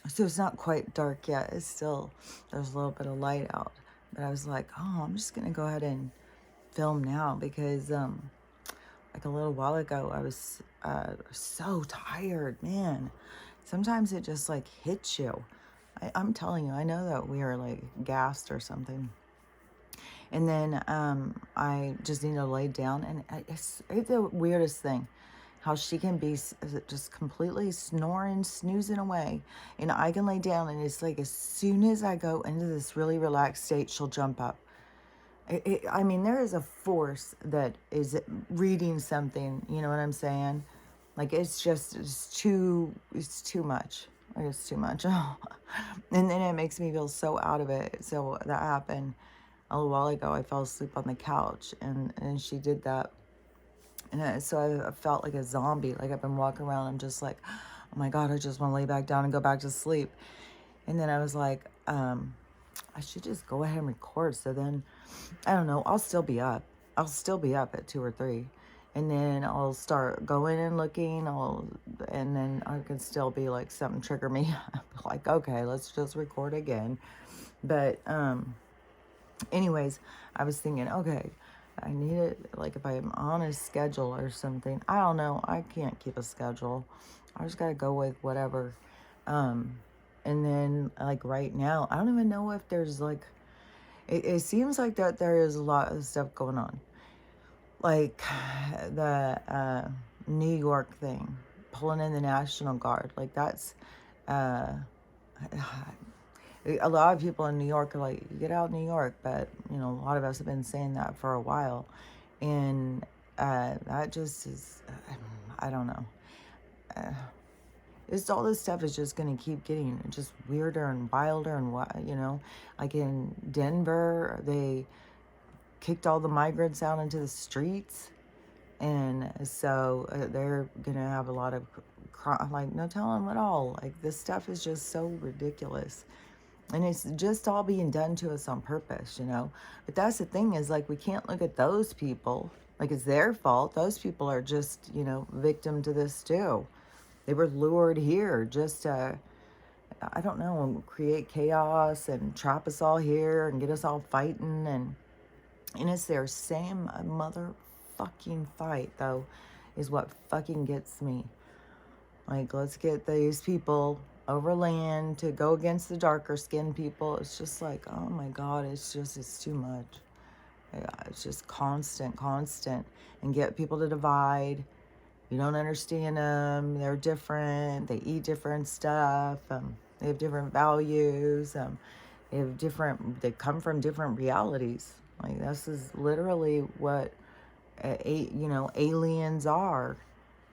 So it's not quite dark yet. It's still, there's a little bit of light out. But I was like, oh, I'm just going to go ahead and film now because, like a little while ago, I was so tired, man. Sometimes it just like hits you. I'm telling you, I know that we are like gassed or something. And then I just need to lay down, and it's the weirdest thing how she can be just completely snoring, snoozing away, and I can lay down, and it's like as soon as I go into this really relaxed state, she'll jump up. I mean, there is a force that is reading something. You know what I'm saying? Like it's too much. It's too much. And then it makes me feel so out of it. So that happened a little while ago. I fell asleep on the couch, and she did that. And so I felt like a zombie. Like I've been walking around. I'm just like, oh my God, I just want to lay back down and go back to sleep. And then I was like, I should just go ahead and record. So then, I don't know, I'll still be up. I'll still be up at 2 or 3. And then I'll start going and looking. And then I can still be like, something trigger me. Like, okay, let's just record again. But, anyways, I was thinking, okay, I need it, like if I'm on a schedule or something, I don't know, I can't keep a schedule. I just gotta go with whatever. And then like right now, I don't even know if there's like, it seems like that there is a lot of stuff going on. Like the New York thing, pulling in the National Guard. Like that's, a lot of people in New York are like, get out of New York. But, you know, a lot of us have been saying that for a while. And that just is, I don't know. It's all this stuff is just going to keep getting just weirder and wilder. And what, you know, like in Denver, they kicked all the migrants out into the streets. And so they're going to have a lot of, like, no telling what all. Like, this stuff is just so ridiculous. And it's just all being done to us on purpose, you know. But that's the thing is, like, we can't look at those people like it's their fault. Those people are just, you know, victim to this too. They were lured here just to, I don't know, create chaos and trap us all here and get us all fighting. And it's their same motherfucking fight, though, is what fucking gets me. Like, let's get these people overland to go against the darker skinned people. It's just like, oh my God, it's too much. Yeah, it's just constant. And get people to divide. You don't understand them. They're different. They eat different stuff. They have different values. They come from different realities. Like, this is literally what, you know, aliens are.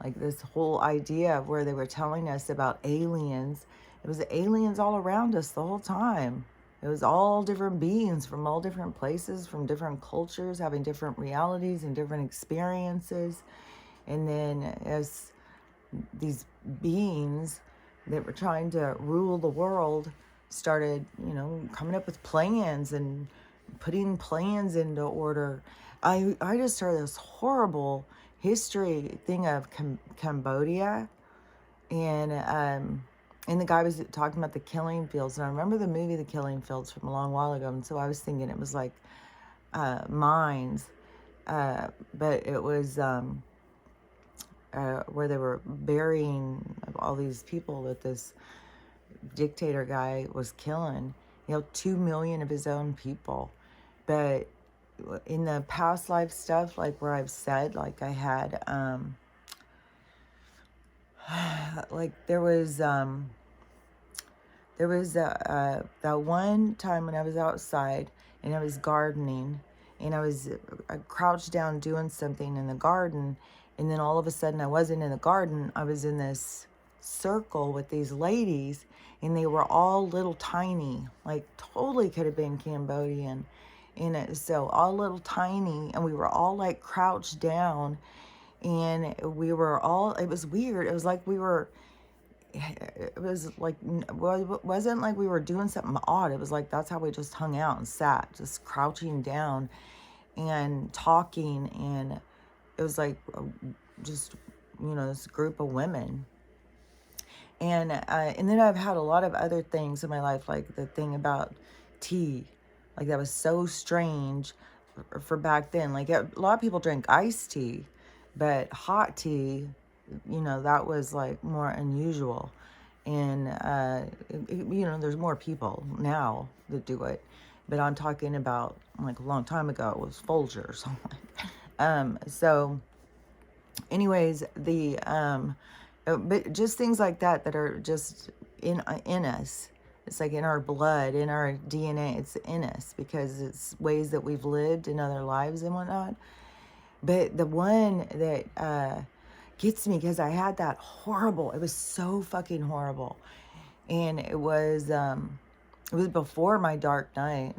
Like this whole idea of where they were telling us about aliens, it was aliens all around us the whole time. It was all different beings from all different places, from different cultures, having different realities and different experiences. And then as these beings that were trying to rule the world started, you know, coming up with plans and putting plans into order, I just heard this horrible history thing of Cambodia, and the guy was talking about the killing fields, and I remember the movie The Killing Fields from a long while ago, and so I was thinking it was like mines, but it was where they were burying all these people that this dictator guy was killing, you know, 2 million of his own people. But in the past life stuff, like where I've said, like I had, like there was that one time when I was outside and I was gardening, and I was crouched down doing something in the garden, and then all of a sudden I wasn't in the garden. I was in this circle with these ladies, and they were all little tiny, like totally could have been Cambodian. And so all little tiny, and we were all like crouched down, and we were all, it was weird. It was like we were, it was like, wasn't like we were doing something odd. It was like that's how we just hung out and sat, just crouching down and talking. And it was like just, you know, this group of women. And then I've had a lot of other things in my life, like the thing about tea. Like that was so strange for back then. Like a lot of people drink iced tea, but hot tea, that was like more unusual. And, there's more people now that do it. But I'm talking about like a long time ago, it was Folgers. So anyways, but just things like that are just in us. It's like in our blood, in our DNA. It's in us because it's ways that we've lived in other lives and whatnot. But the one that gets me, because I had that horrible. It was so fucking horrible, and it was before my dark night.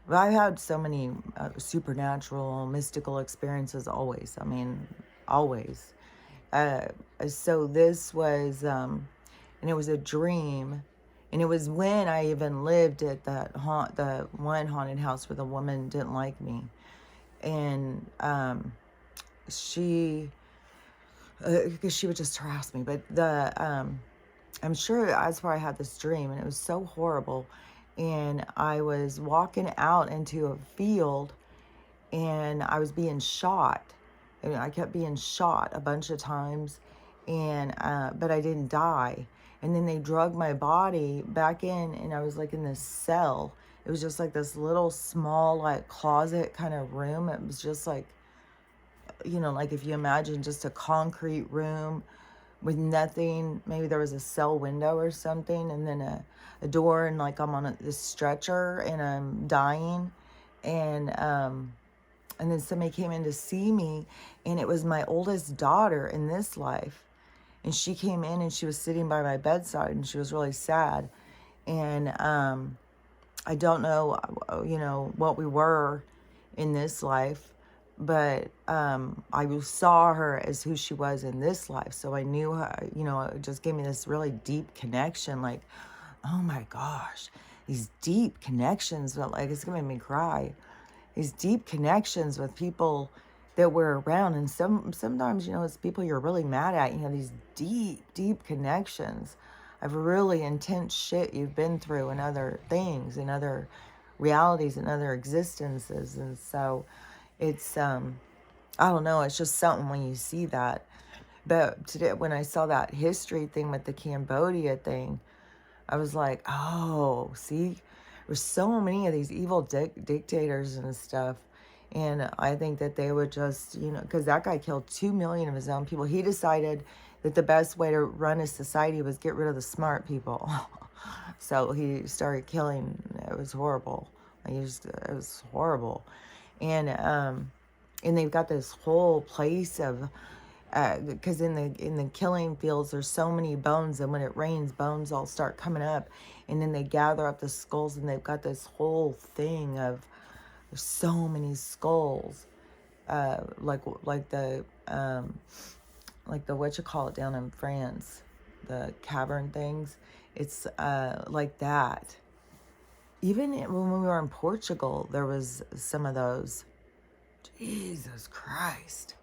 But I've had so many supernatural, mystical experiences always. I mean, always. Uh, so this was, and it was a dream, and it was when I even lived at the one haunted house where the woman didn't like me, and she, because she would just harass me. But I'm sure that's where I had this dream, and it was so horrible. And I was walking out into a field, and I was being shot. And I kept being shot a bunch of times, and but I didn't die. And then they drug my body back in, and I was like in this cell. It was just like this little small like closet kind of room. It was just like, like if you imagine just a concrete room with nothing. Maybe there was a cell window or something, and then a door, and like I'm on this stretcher and I'm dying, and then somebody came in to see me, and it was my oldest daughter in this life, and she came in and she was sitting by my bedside, and she was really sad, and I don't know, what we were in this life, but I saw her as who she was in this life. So I knew her, it just gave me this really deep connection. Like, oh my gosh, these deep connections, but like, it's gonna make me cry. These deep connections with people that we're around. And sometimes, it's people you're really mad at. You have these deep, deep connections of really intense shit you've been through and other things and other realities and other existences. And so it's, I don't know, it's just something when you see that. But today, when I saw that history thing with the Cambodia thing, I was like, oh, see, there's so many of these evil dictators and stuff. And I think that they would just, because that guy killed 2 million of his own people. He decided that the best way to run a society was get rid of the smart people. So he started killing. It was horrible. It was horrible. And they've got this whole place of, because in the killing fields there's so many bones, and when it rains, bones all start coming up, and then they gather up the skulls, and they've got this whole thing of there's so many skulls, like the what you call it down in France, the cavern things. It's like that. Even when we were in Portugal, there was some of those. Jesus Christ.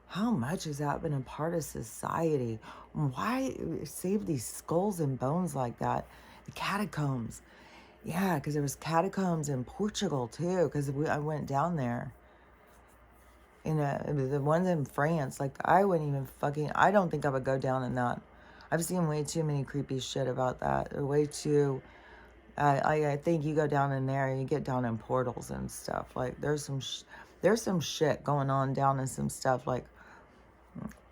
How much has that been a part of society? Why save these skulls and bones like that? The catacombs. Yeah, because there was catacombs in Portugal too, because I went down there. The ones in France, like I don't think I would go down in that. I've seen way too many creepy shit about that. Way too, I think you go down in there, you get down in portals and stuff. Like there's some shit going on down in some stuff like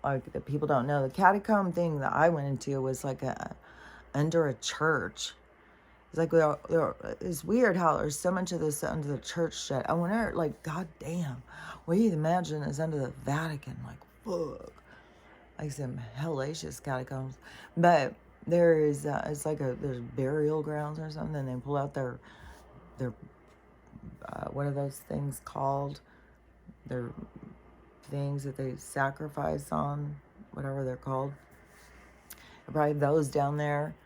that people don't know. The catacomb thing that I went into was like under a church. It's like it's weird how there's so much of this under the church shit. I wonder, like, goddamn, what do you imagine is under the Vatican? Like, fuck, like some hellacious catacombs. But there is, it's like there's burial grounds or something. And they pull out their what are those things called? Their things that they sacrifice on, whatever they're called. Probably those down there.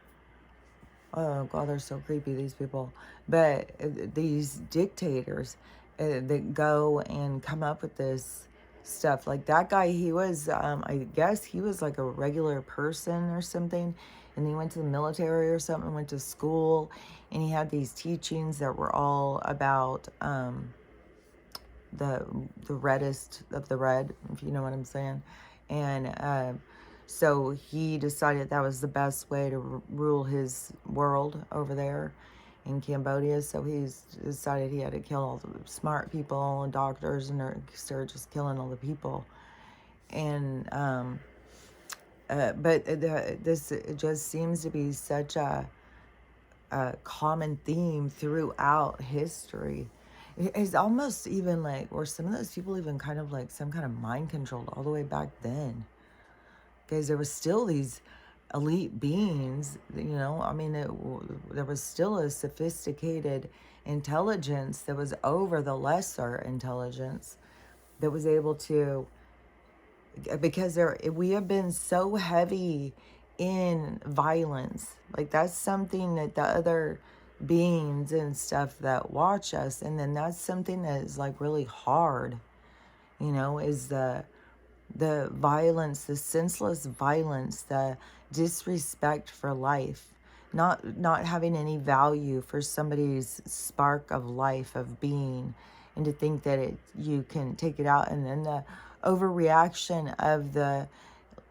Oh God, they're so creepy, these people. But these dictators that go and come up with this stuff. Like that guy, he was, I guess he was like a regular person or something. And he went to the military or something, went to school. And he had these teachings that were all about the reddest of the red, if you know what I'm saying. And so he decided that was the best way to rule his world over there in Cambodia. So he's decided he had to kill all the smart people and doctors, and started just killing all the people. And but this it just seems to be such a common theme throughout history. It's almost even like, or some of those people even kind of like some kind of mind controlled all the way back then, because there was still these elite beings, you know. I mean, there was still a sophisticated intelligence that was over the lesser intelligence that was able to, because we have been so heavy in violence. Like that's something that the other beings and stuff that watch us, and then that's something that is like really hard, you know, is the violence, the senseless violence, the disrespect for life, not having any value for somebody's spark of life, of being, and to think that you can take it out. And then the overreaction of the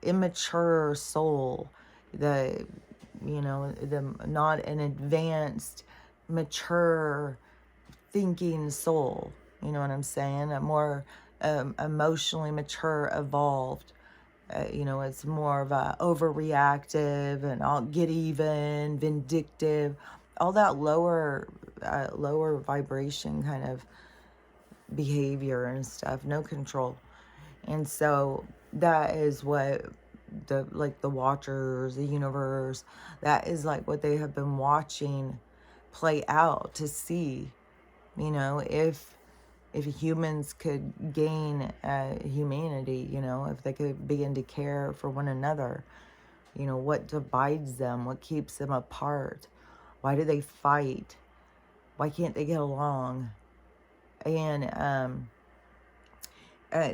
immature soul, the not an advanced, mature thinking soul, you know what I'm saying, a more emotionally mature, evolved, it's more of a overreactive and I'll get even, vindictive, all that lower vibration kind of behavior and stuff, no control. And so that is what the watchers, the universe, that is like what they have been watching play out, to see, if humans could gain humanity, if they could begin to care for one another, what divides them, what keeps them apart, why do they fight, why can't they get along? And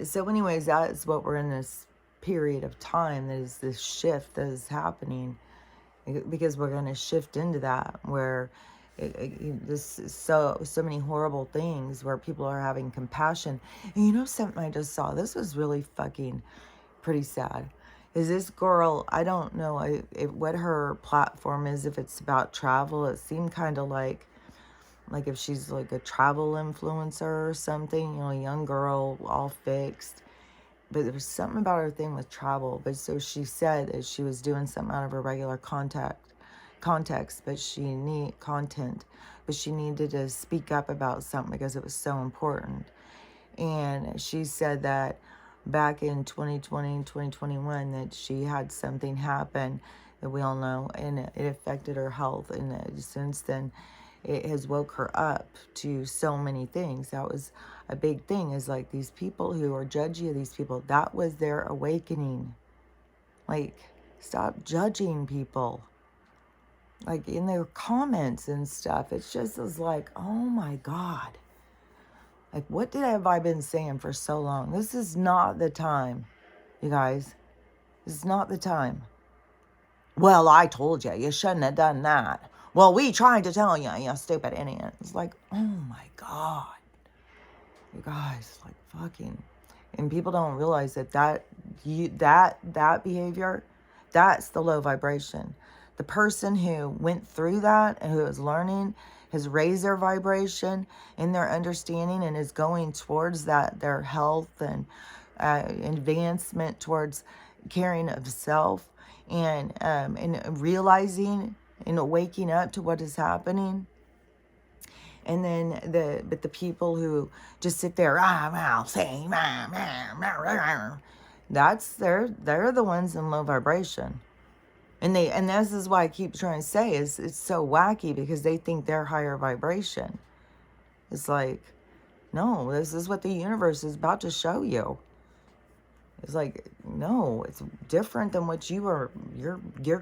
so anyways, that's what we're in this period of time, that is this shift that is happening, because we're going to shift into that, where this is so many horrible things, where people are having compassion. And something I just saw, this was really fucking pretty sad, is this girl, I don't know what her platform is, if it's about travel. It seemed kind of like if she's like a travel influencer or something, a young girl, all fixed. But there was something about her thing with travel. But so she said that she was doing something out of her regular context, but she needed to speak up about something because it was so important. And she said that back in 2020, 2021, that she had something happen that we all know, and it affected her health. And since then, it has woke her up to so many things. That was a big thing, is like these people who are judgy of these people, that was their awakening. Like, stop judging people. Like in their comments and stuff, it's just was like, oh my God. Like, what have I been saying for so long? This is not the time, you guys. This is not the time. Well, I told you, you shouldn't have done that. Well, we tried to tell you, you stupid idiot. It's like, oh my God. You guys, like fucking. And people don't realize that behavior, that's the low vibration. The person who went through that and who is learning has raised their vibration in their understanding and is going towards that, their health and advancement towards caring of self, and realizing and waking up to what is happening. And then the people who just sit there, they're the ones in low vibration. And this is why I keep trying to say is it's so wacky, because they think they're higher vibration. It's like, no, this is what the universe is about to show you. It's like, no, it's different than what your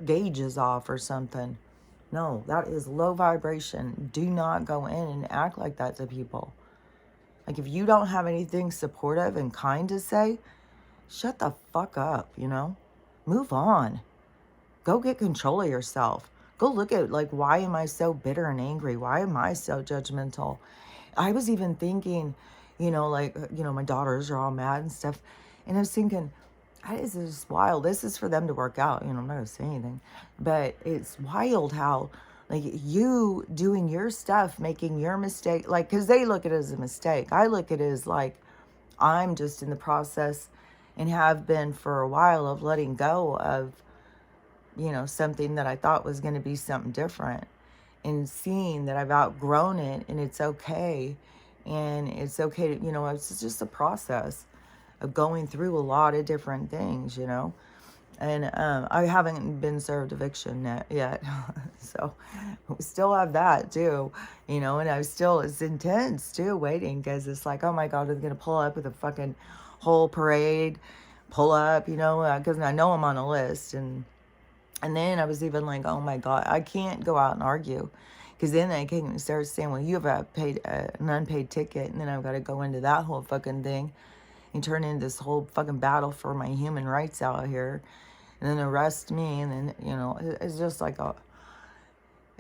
gauge is off or something. No, that is low vibration. Do not go in and act like that to people. Like, if you don't have anything supportive and kind to say, shut the fuck up, you know? Move on. Go get control of yourself. Go look at, like, why am I so bitter and angry? Why am I so judgmental? I was even thinking, like, my daughters are all mad and stuff. And I was thinking, this is wild. This is for them to work out. I'm not going to say anything. But it's wild how, like, you doing your stuff, making your mistake, like, because they look at it as a mistake. I look at it as, like, I'm just in the process and have been for a while of letting go of, something that I thought was going to be something different, and seeing that I've outgrown it and it's okay. And it's okay to, it's just a process of going through a lot of different things, And I haven't been served eviction yet. So we still have that too, and it's intense too, waiting, because it's like, oh my God, they're going to pull up with a fucking whole parade, pull up, because I know I'm on a list. And then I was even like, oh my God, I can't go out and argue. Because then they can start saying, well, you have an unpaid ticket. And then I've got to go into that whole fucking thing and turn into this whole fucking battle for my human rights out here. And then arrest me. And then, it's just like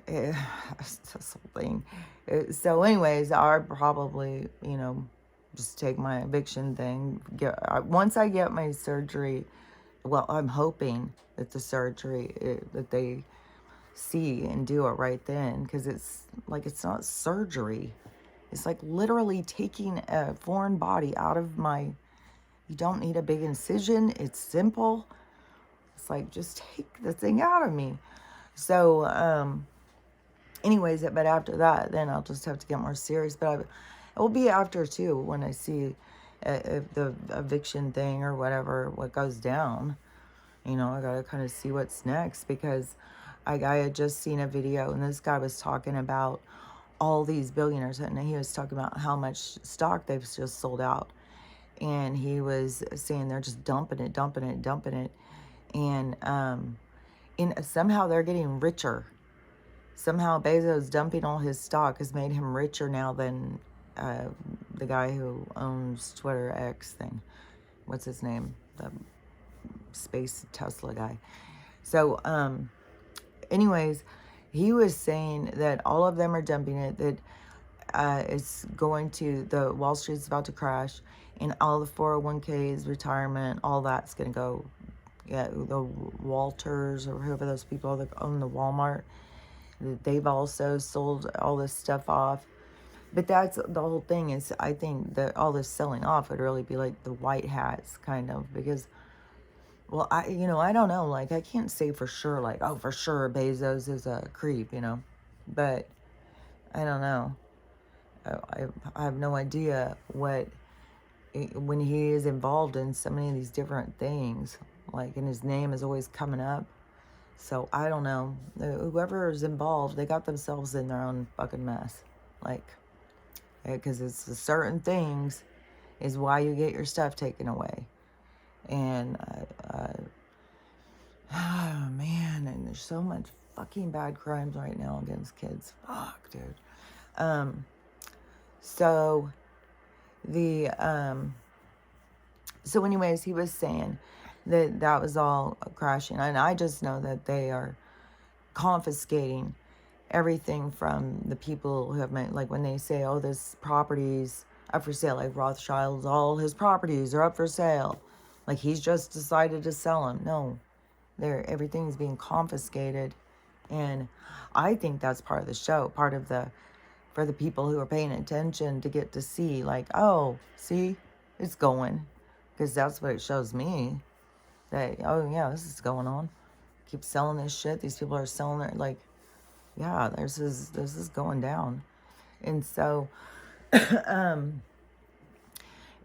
it's this whole thing. So anyways, I'll probably, just take my eviction thing. Once I get my surgery, well, I'm hoping that the surgery, that they see and do it right then, because it's like, it's not surgery. It's like literally taking a foreign body out of you don't need a big incision. It's simple. It's like, just take the thing out of me. So, anyways, but after that, then I'll just have to get more serious. But it will be after too, when I see the eviction thing or whatever, what goes down. I gotta kind of see what's next, because I had just seen a video, and this guy was talking about all these billionaires, and he was talking about how much stock they've just sold out. And he was saying they're just dumping it. And somehow they're getting richer. Somehow Bezos dumping all his stock has made him richer now than the guy who owns Twitter X thing. What's his name? The space Tesla guy. So, anyways, he was saying that all of them are dumping it, that it's going to, the Wall Street's about to crash, and all the 401ks, retirement, all that's going to go. Yeah, the Walters, or whoever those people that own the Walmart, they've also sold all this stuff off. But that's the whole thing, is I think that all this selling off would really be like the white hats, kind of, because, well, I don't know, like, I can't say for sure, like, oh, for sure Bezos is a creep, but I don't know. I have no idea when he is involved in so many of these different things, like, and his name is always coming up. So I don't know. Whoever is involved, they got themselves in their own fucking mess. Like, because it's the certain things is why you get your stuff taken away. And, oh man, and there's so much fucking bad crimes right now against kids. Fuck, dude. So so anyways, he was saying that was all crashing. And I just know that they are confiscating everything from the people who have made, like, when they say, oh, this property's up for sale, like Rothschild's, all his properties are up for sale. Like, he's just decided to sell them. No, everything's being confiscated. And I think that's part of the show, for the people who are paying attention, to get to see, like, oh, see, it's going. Because that's what it shows me. That, oh, yeah, this is going on. Keep selling this shit. These people are selling it, like, yeah, this is going down. And so,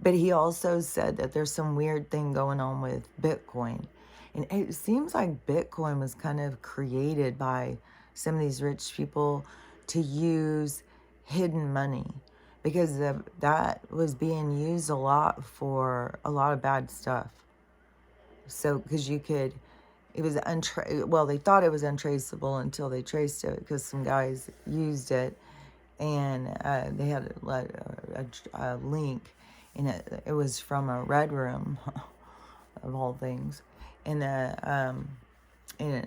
but he also said that there's some weird thing going on with Bitcoin. And it seems like Bitcoin was kind of created by some of these rich people to use hidden money, because that was being used a lot for a lot of bad stuff. So, because it was well, they thought it was untraceable until they traced it, because some guys used it and they had like a link, and it was from a Red Room, of all things, and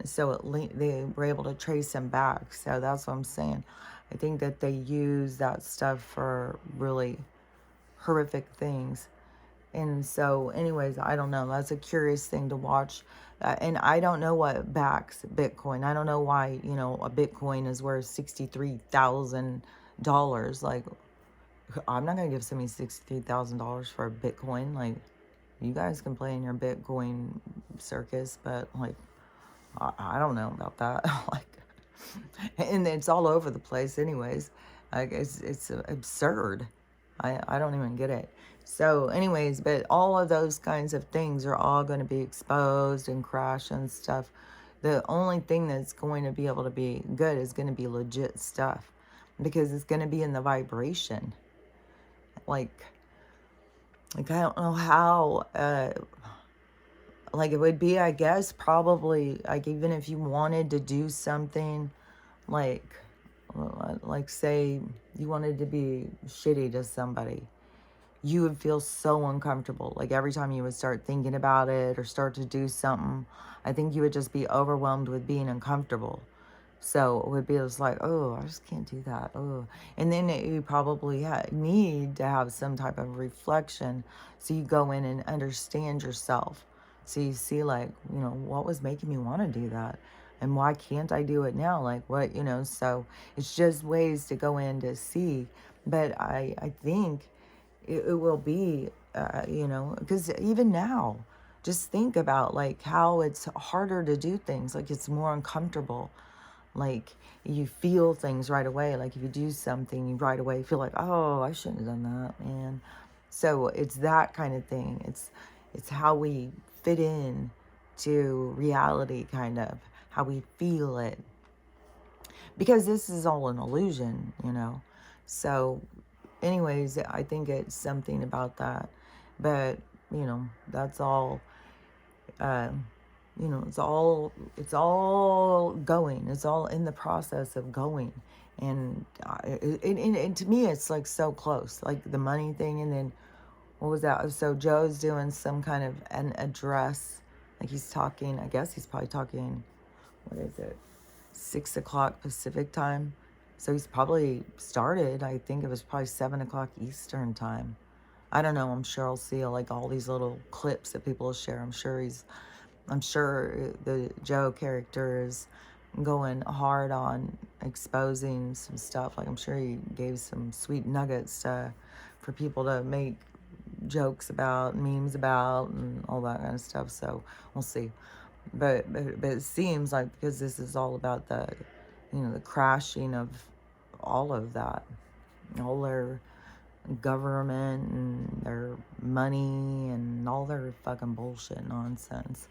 so they were able to trace him back. So that's what I'm saying. I think that they use that stuff for really horrific things. And so, anyways, I don't know. That's a curious thing to watch. And I don't know what backs Bitcoin. I don't know why, a Bitcoin is worth $63,000. Like, I'm not going to give somebody $63,000 for a Bitcoin. Like, you guys can play in your Bitcoin circus, but like, I don't know about that. Like, and it's all over the place, anyways. Like, it's absurd. I don't even get it. So, anyways, but all of those kinds of things are all going to be exposed and crash and stuff. The only thing that's going to be able to be good is going to be legit stuff, because it's going to be in the vibration. Like I don't know how. Like, it would be, I guess, probably, like, even if you wanted to do something, like say you wanted to be shitty to somebody, you would feel so uncomfortable. Like, every time you would start thinking about it or start to do something, I think you would just be overwhelmed with being uncomfortable. So it would be just like, oh, I just can't do that. Oh, and then you probably need to have some type of reflection. So you go in and understand yourself. So you see, like, what was making me want to do that? And why can't I do it now? Like, what, so it's just ways to go in to see. But I think it will be, because even now, just think about, like, how it's harder to do things. Like, it's more uncomfortable. Like, you feel things right away. Like, if you do something, you right away feel like, oh, I shouldn't have done that, man. So it's that kind of thing. It's how we fit in to reality, kind of how we feel it, because this is all an illusion. So anyways, I think it's something about that. But that's all. uh, it's all going. It's all in the process of going. And and to me, it's like so close, like the money thing. And then what was that? So Joe's doing some kind of an address, like he's talking. I guess he's probably talking. What is it? 6 o'clock Pacific time. So he's probably started. I think it was probably 7 o'clock Eastern time. I don't know. I'm sure I'll see like all these little clips that people will share. I'm sure the Joe character is going hard on exposing some stuff. Like, I'm sure he gave some sweet nuggets for people to make jokes about, memes about, and all that kind of stuff. So we'll see. But it seems like, because this is all about the crashing of all of that, all their government and their money and all their fucking bullshit nonsense.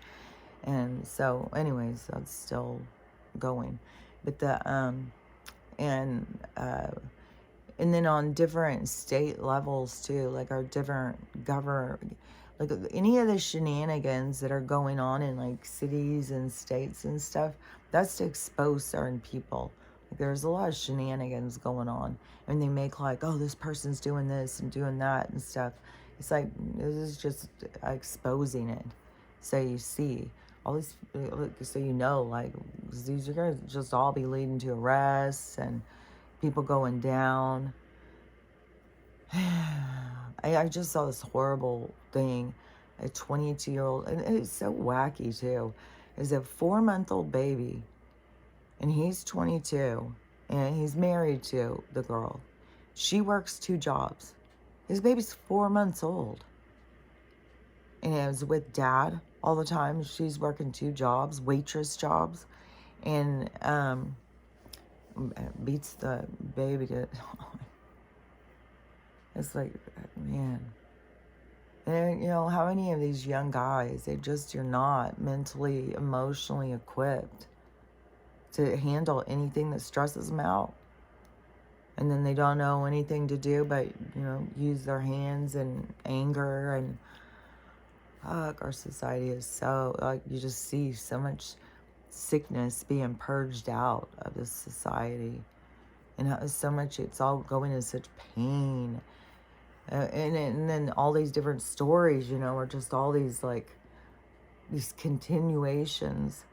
And so, anyways, that's still going. But and and then on different state levels too, like our different like any of the shenanigans that are going on in like cities and states and stuff, that's to expose certain people. Like, there's a lot of shenanigans going on, and they make like, oh, this person's doing this and doing that and stuff. It's like, this is just exposing it. So you see all these, so like, these are going to just all be leading to arrests and people going down. I just saw this horrible thing. A 22-year-old, and it's so wacky too, is a 4-month-old baby, and he's 22, and he's married to the girl. She works 2 jobs. His baby's 4 months old, and it was with dad all the time. She's working 2 jobs, waitress jobs, and beats the baby to. It's like, man. And how many of these young guys, you're not mentally, emotionally equipped to handle anything that stresses them out. And then they don't know anything to do but, use their hands and anger. And our society is so, like, you just see so much sickness being purged out of this society. and how so much it's all going in such pain. And then all these different stories, are just all these, like, these continuations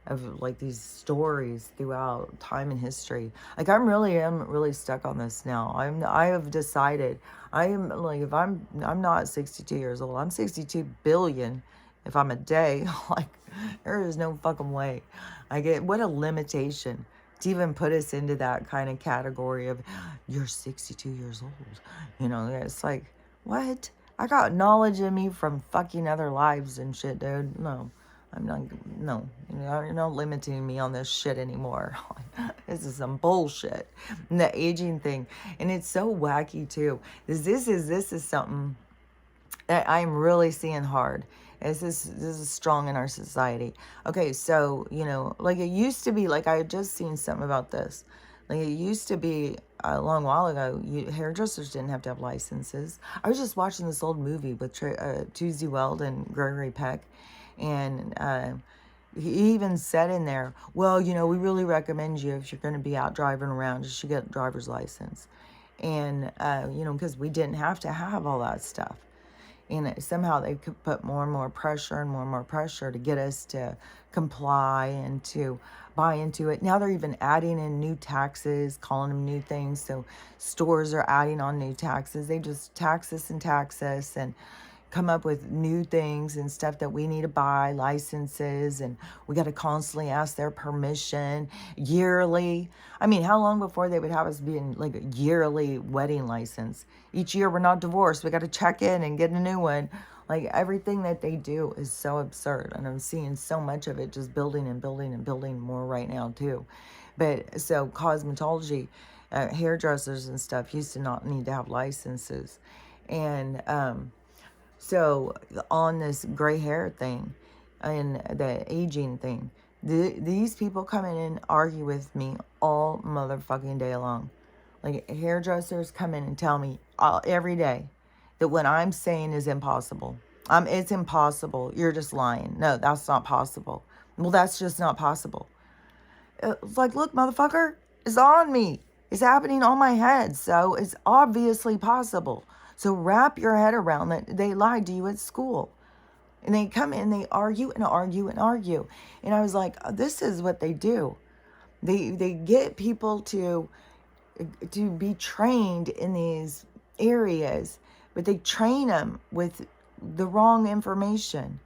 of, like, these stories throughout time and history. Like, am really stuck on this now. I have decided, I am, like, if I'm not 62 years old, I'm 62 billion if I'm a day. Like, there is no fucking way. What a limitation to even put us into that kind of category of, you're 62 years old. It's like, what? I got knowledge in me from fucking other lives and shit, dude. No. I'm not, no, you're not limiting me on this shit anymore. This is some bullshit. And the aging thing. And it's so wacky too. This is something that I'm really seeing hard. This is strong in our society. Okay, so, like it used to be, like I had just seen something about this. Like it used to be a long while ago, hairdressers didn't have to have licenses. I was just watching this old movie with Tuesday Weld and Gregory Peck. And he even said in there, well, we really recommend you, if you're going to be out driving around, you should get a driver's license. And, because we didn't have to have all that stuff. And somehow they could put more and more pressure and more pressure to get us to comply and to buy into it. Now they're even adding in new taxes, calling them new things. So stores are adding on new taxes. They just tax us and come up with new things and stuff that we need to buy, licenses, and we got to constantly ask their permission yearly. I mean, how long before they would have us be in like a yearly wedding license? Each year we're not divorced. We got to check in and get a new one. Like everything that they do is so absurd. And I'm seeing so much of it just building and building and building more right now too. But so cosmetology, hairdressers and stuff used to not need to have licenses. And, so on this gray hair thing and the aging thing, these people come in and argue with me all motherfucking day long. Like hairdressers come in and tell me every day that what I'm saying is impossible. It's impossible. You're just lying. No, that's not possible. Well, that's just not possible. It's like, look, motherfucker, it's on me. It's happening on my head. So it's obviously possible. So wrap your head around that they lied to you at school. And they come in, they argue and argue and argue. And I was like, this is what they do. They get people to be trained in these areas, but they train them with the wrong information.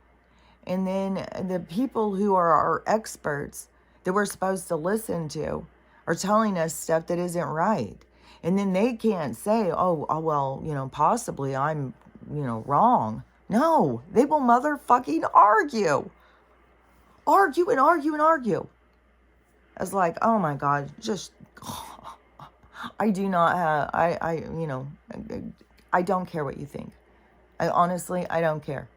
And then the people who are our experts that we're supposed to listen to are telling us stuff that isn't right. And then they can't say, oh well, possibly I'm, wrong. No, they will motherfucking argue. Argue and argue and argue. It's like, oh my God, just, I do not have, I don't care what you think. Honestly, I don't care.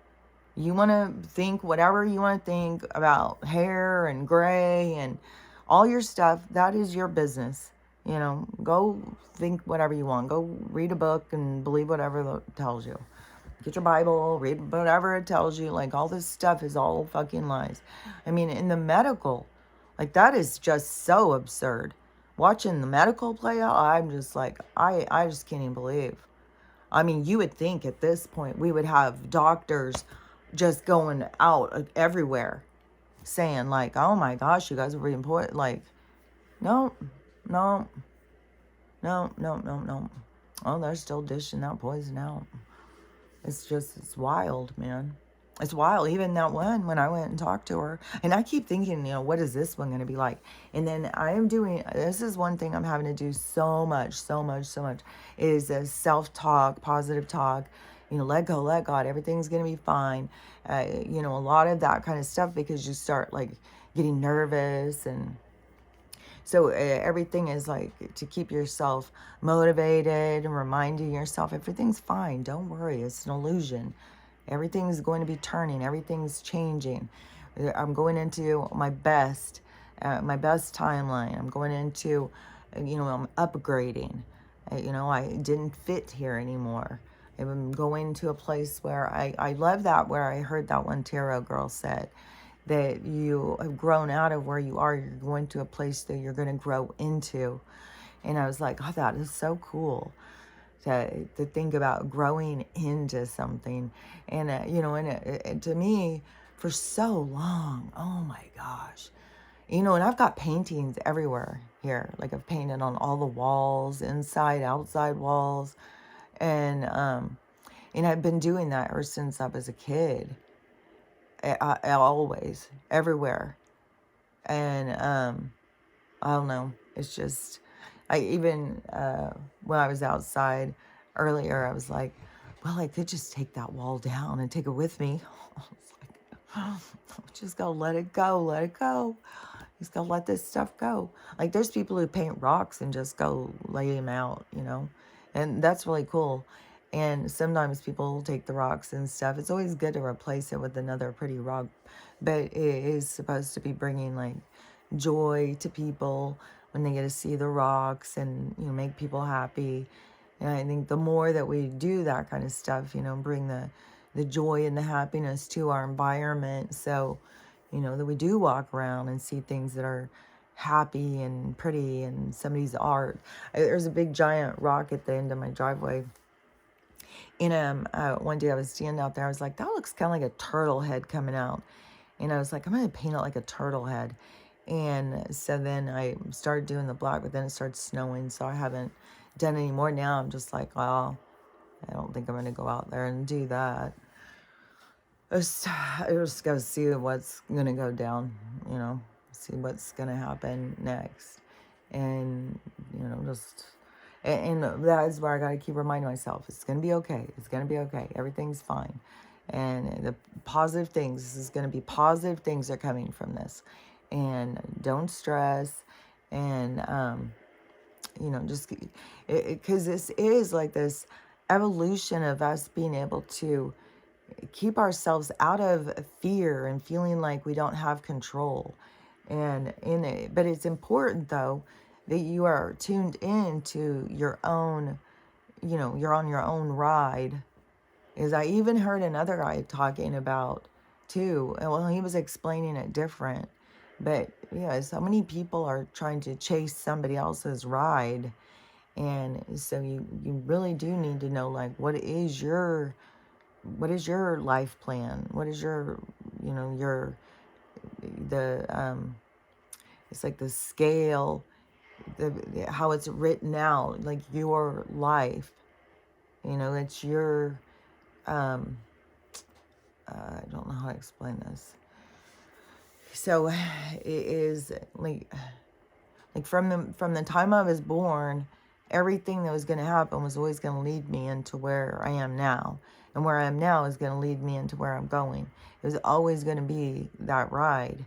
You want to think whatever you want to think about hair and gray and all your stuff, that is your business. Go think whatever you want. Go read a book and believe whatever it tells you. Get your Bible, read whatever it tells you. Like, all this stuff is all fucking lies. I mean, in the medical, like, that is just so absurd. Watching the medical play out, I'm just like, I just can't even believe. I mean, you would think at this point we would have doctors just going out everywhere saying, like, oh my gosh, you guys are really important. Like, no. Oh, they're still dishing that poison out. It's wild, man. It's wild. Even that one, when I went and talked to her, and I keep thinking, what is this one going to be like? And then this is one thing I'm having to do so much, is self-talk, positive talk, let go, let God, everything's going to be fine. A lot of that kind of stuff, because you start like getting nervous. And so everything is like to keep yourself motivated and reminding yourself everything's fine. Don't worry. It's an illusion. Everything's going to be turning. Everything's changing. I'm going into my best timeline. I'm going into, I'm upgrading. I didn't fit here anymore. I'm going to a place where I love that, where I heard that one tarot girl said that you have grown out of where you are. You're going to a place that you're going to grow into. And I was like, oh, that is so cool to think about growing into something. And, and to me, for so long, oh my gosh, and I've got paintings everywhere here. Like I've painted on all the walls, inside, outside walls. And I've been doing that ever since I was a kid. I always, everywhere. And I don't know. It's just, I even, when I was outside earlier, I was like, well, I could just take that wall down and take it with me. I was like, just gotta let it go, let it go. Just gotta let this stuff go. Like there's people who paint rocks and just go lay them out, and that's really cool. And sometimes people take the rocks and stuff. It's always good to replace it with another pretty rock, but it is supposed to be bringing like joy to people when they get to see the rocks and make people happy. And I think the more that we do that kind of stuff, bring the joy and the happiness to our environment, so that we do walk around and see things that are happy and pretty and somebody's art. There's a big giant rock at the end of my driveway. And one day I was standing out there, I was like, that looks kind of like a turtle head coming out. And I was like, I'm going to paint it like a turtle head. And so then I started doing the black, but then it started snowing, so I haven't done any more. Now I'm just like, well, I don't think I'm going to go out there and do that. I just got to see what's going to go down, see what's going to happen next. And, and that is where I got to keep reminding myself, it's going to be okay. It's going to be okay. Everything's fine. And the positive things, this is going to be positive things are coming from this. And don't stress. And, just, because this is like this evolution of us being able to keep ourselves out of fear and feeling like we don't have control. And but it's important though that you are tuned in to your own, you're on your own ride. As I even heard another guy talking about too, and well, he was explaining it different, but yeah, so many people are trying to chase somebody else's ride. And so you really do need to know, like, what is your life plan? What is your, it's like the scale, how it's written out, like your life, it's your, I don't know how to explain this. So it is like from the time I was born, everything that was going to happen was always going to lead me into where I am now. And where I am now is going to lead me into where I'm going. It was always going to be that ride.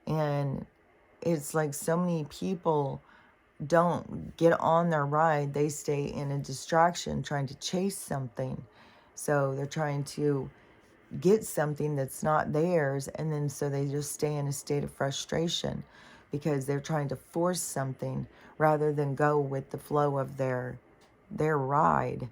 And it's like so many people don't get on their ride. They stay in a distraction trying to chase something. So they're trying to get something that's not theirs. And then so they just stay in a state of frustration because they're trying to force something rather than go with the flow of their ride,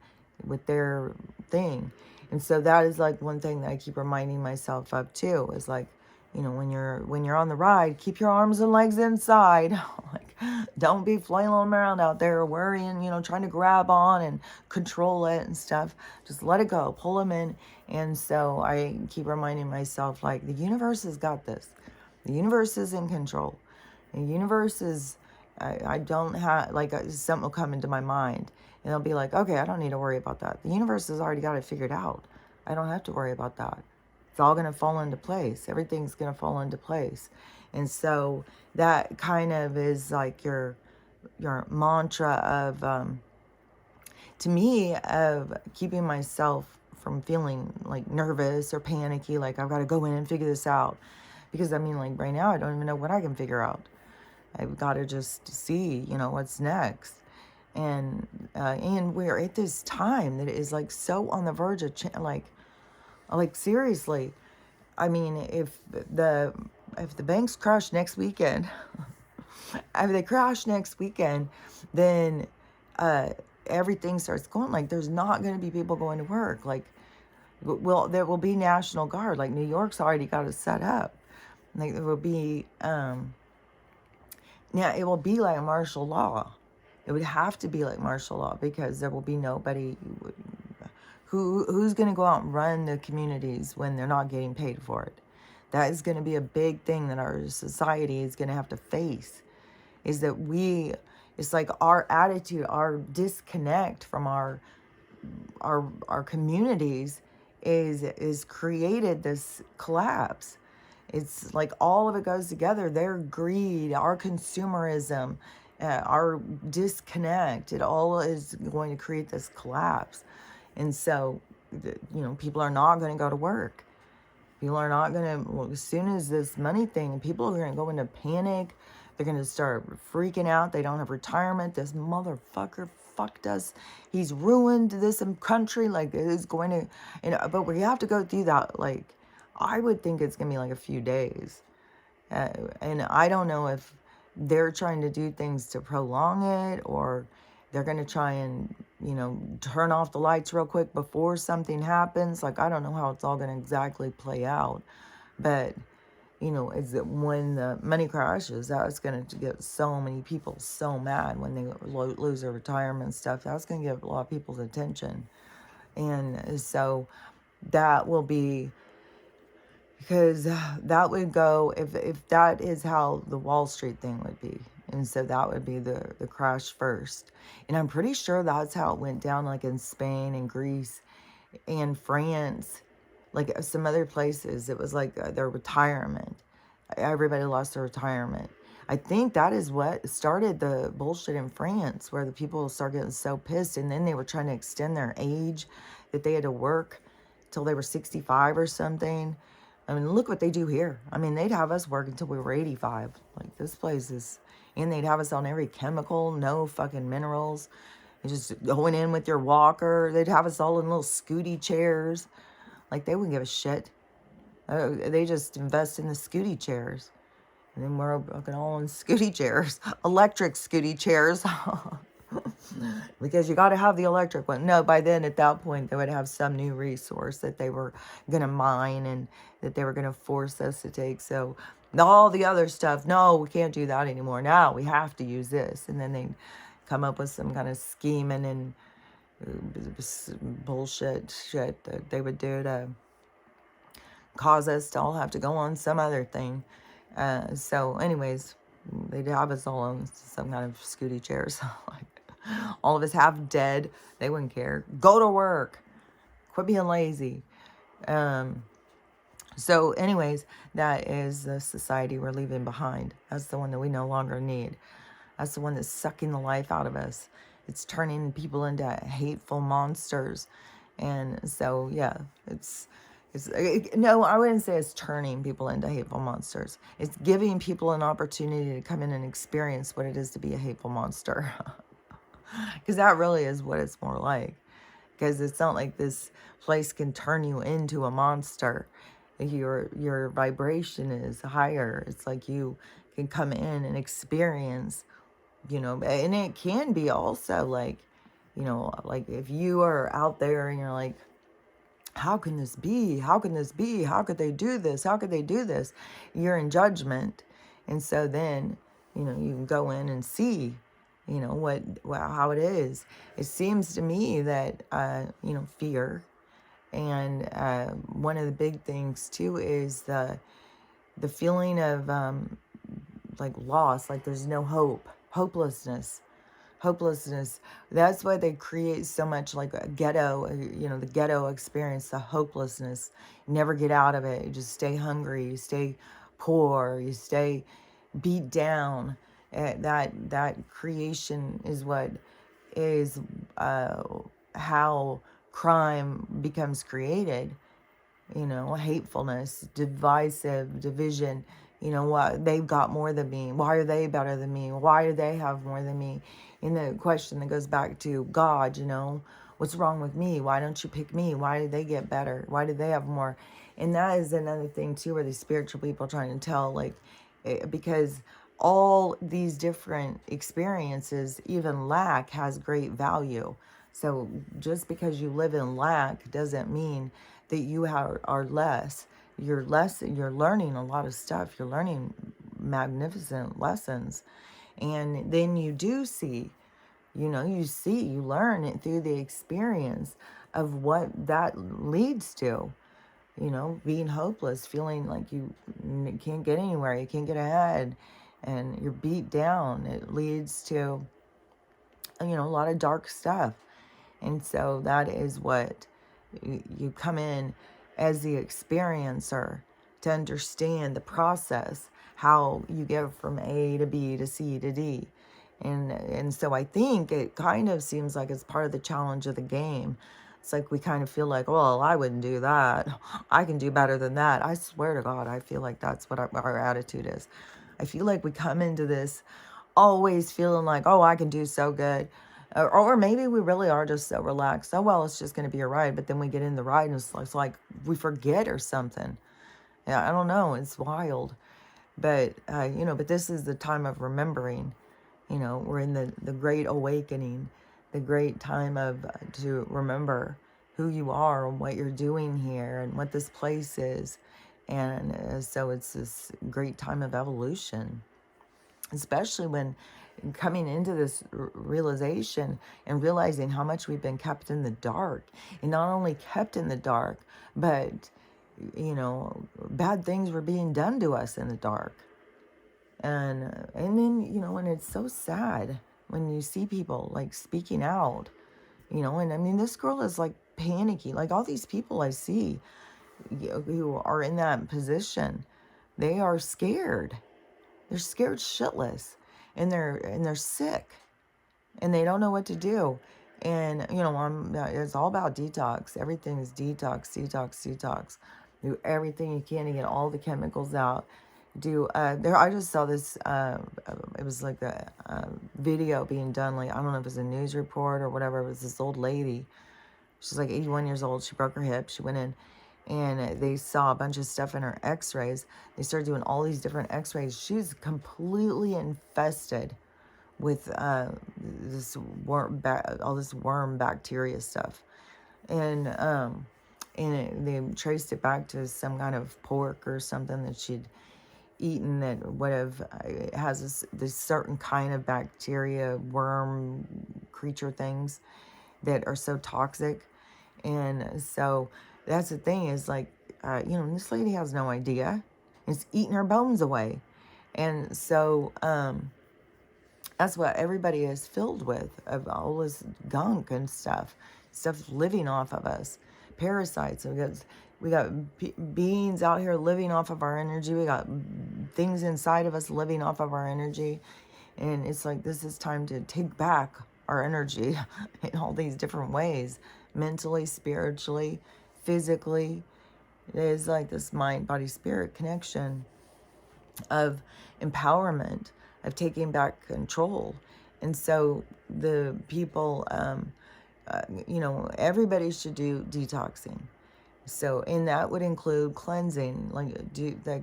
with their thing. And so that is like one thing that I keep reminding myself of too, is like, when you're on the ride, keep your arms and legs inside. Like, don't be flailing around out there worrying, trying to grab on and control it and stuff. Just let it go, pull them in. And so I keep reminding myself, like, the universe has got this. The universe is in control. The universe is, I don't have, like, something will come into my mind and I'll be like, okay, I don't need to worry about that. The universe has already got it figured out. I don't have to worry about that. It's all going to fall into place. Everything's going to fall into place. And so that kind of is like your mantra of, to me, of keeping myself from feeling like nervous or panicky, like I've got to go in and figure this out. Because I mean, like right now, I don't even know what I can figure out. I've got to just see, what's next. And we're at this time that is like so on the verge of like seriously. I mean, if the banks crash next weekend, if they crash next weekend, then everything starts going, like there's not going to be people going to work. Like, well, there will be National Guard. Like New York's already got it set up. Like there will be now it will be like martial law. It would have to be like martial law, because there will be nobody who's going to go out and run the communities when they're not getting paid for it. That is going to be a big thing that our society is going to have to face, is that it's like our attitude, our disconnect from our communities is created this collapse. It's like all of it goes together. Their greed, our consumerism, our disconnect, it all is going to create this collapse. And so, people are not going to go to work. People are not going to, well, as soon as this money thing, people are going to go into panic. They're going to start freaking out. They don't have retirement. This motherfucker fucked us. He's ruined this country. Like, it is going to, but we have to go through that. Like, I would think it's going to be like a few days. And I don't know if they're trying to do things to prolong it, or they're going to try and, turn off the lights real quick before something happens. Like, I don't know how it's all going to exactly play out. But, it's that when the money crashes, that's going to get so many people so mad when they lose their retirement stuff. That's going to get a lot of people's attention. And so that will be, because that would go, if that is how the Wall Street thing would be. And so that would be the crash first. And I'm pretty sure that's how it went down, like in Spain and Greece and France, like some other places. It was like their retirement. Everybody lost their retirement. I think that is what started the bullshit in France, where the people started getting so pissed. And then they were trying to extend their age, that they had to work till they were 65 or something. I mean, look what they do here. I mean, they'd have us work until we were 85. Like, this place is, and they'd have us on every chemical, no fucking minerals. And just going in with your walker. They'd have us all in little scooty chairs. Like, they wouldn't give a shit. They just invest in the scooty chairs. And then we're fucking all in scooty chairs. Electric scooty chairs. Because you got to have the electric one. No, by then, at that point, they would have some new resource that they were going to mine and that they were going to force us to take. So all the other stuff, no, we can't do that anymore. Now we have to use this. And then they come up with some kind of scheming and bullshit shit that they would do to cause us to all have to go on some other thing. So anyways, they'd have us all on some kind of scooty chairs. Like, all of us half dead. They wouldn't care. Go to work. Quit being lazy. So anyways, that is the society we're leaving behind. That's the one that we no longer need. That's the one that's sucking the life out of us. It's turning people into hateful monsters. And so, yeah, no, I wouldn't say it's turning people into hateful monsters. It's giving people an opportunity to come in and experience what it is to be a hateful monster. Because that really is what it's more like. Because it's not like this place can turn you into a monster. Your vibration is higher. It's like you can come in and experience, and it can be also like, like if you are out there and you're like, how can this be? How can this be? How could they do this? How could they do this? You're in judgment. And so then, you can go in and see, how it is. It seems to me that, fear. And one of the big things too is the feeling of like loss, like there's no hope, hopelessness. That's why they create so much like a ghetto, the ghetto experience, the hopelessness. You never get out of it. You just stay hungry, you stay poor, you stay beat down. That creation is what is how crime becomes created. Hatefulness, divisive, division. What, they've got more than me. Why are they better than me? Why do they have more than me? And the question that goes back to God, what's wrong with me? Why don't you pick me? Why did they get better? Why did they have more? And that is another thing too, where these spiritual people are trying to tell, like, because all these different experiences, even lack, has great value. So just because you live in lack doesn't mean that you are less. You're learning a lot of stuff. You're learning magnificent lessons. And then you do see You know, you learn it through the experience of what that leads to. You know, being hopeless, feeling like you can't get anywhere, you can't get ahead, and you're beat down. It leads to, you know, a lot of dark stuff. And so that is what you come in as the experiencer to understand the process, how you get from A to B to C to D. And so I think it kind of seems like it's part of the challenge of the game. It's like we kind of feel like, well, I wouldn't do that. I can do better than that. I swear to God, I feel like that's what our attitude is. I feel like we come into this always feeling like, oh, I can do so good. Or maybe we really are just so relaxed. Oh, well, it's just going to be a ride. But then we get in the ride and it's like we forget or something. Yeah, I don't know. It's wild. But, you know, but this is the time of remembering. You know, we're in the great awakening, the great time of to remember who you are and what you're doing here and what this place is. And so it's this great time of evolution, especially when coming into this realization and realizing how much we've been kept in the dark, and not only kept in the dark, but, you know, bad things were being done to us in the dark. And then, you know, and it's so sad when you see people like speaking out, you know. And I mean, this girl is like panicky, like all these people I see, who are in that position, they are scared. They're scared shitless, and they're sick, and they don't know what to do. And you know, it's all about detox. Everything is detox, detox, detox. Do everything you can to get all the chemicals out. I just saw this. It was like a video being done. Like, I don't know if it was a news report or whatever. It was this old lady. She's like 81 years old. She broke her hip. She went in, and they saw a bunch of stuff in her x-rays. They started doing all these different x-rays. She's completely infested with all this worm bacteria stuff. And they traced it back to some kind of pork or something that she'd eaten that would have has this certain kind of bacteria, worm creature things that are so toxic. And so that's the thing, is like, you know, this lady has no idea. It's eating her bones away. And so that's what everybody is filled with, of all this gunk and stuff living off of us. Parasites. We got beings out here living off of our energy. We got things inside of us living off of our energy. And it's like, this is time to take back our energy in all these different ways, mentally, spiritually, physically. It is like this mind, body, spirit connection of empowerment, of taking back control. And so the people, you know, everybody should do detoxing. So, and that would include cleansing, like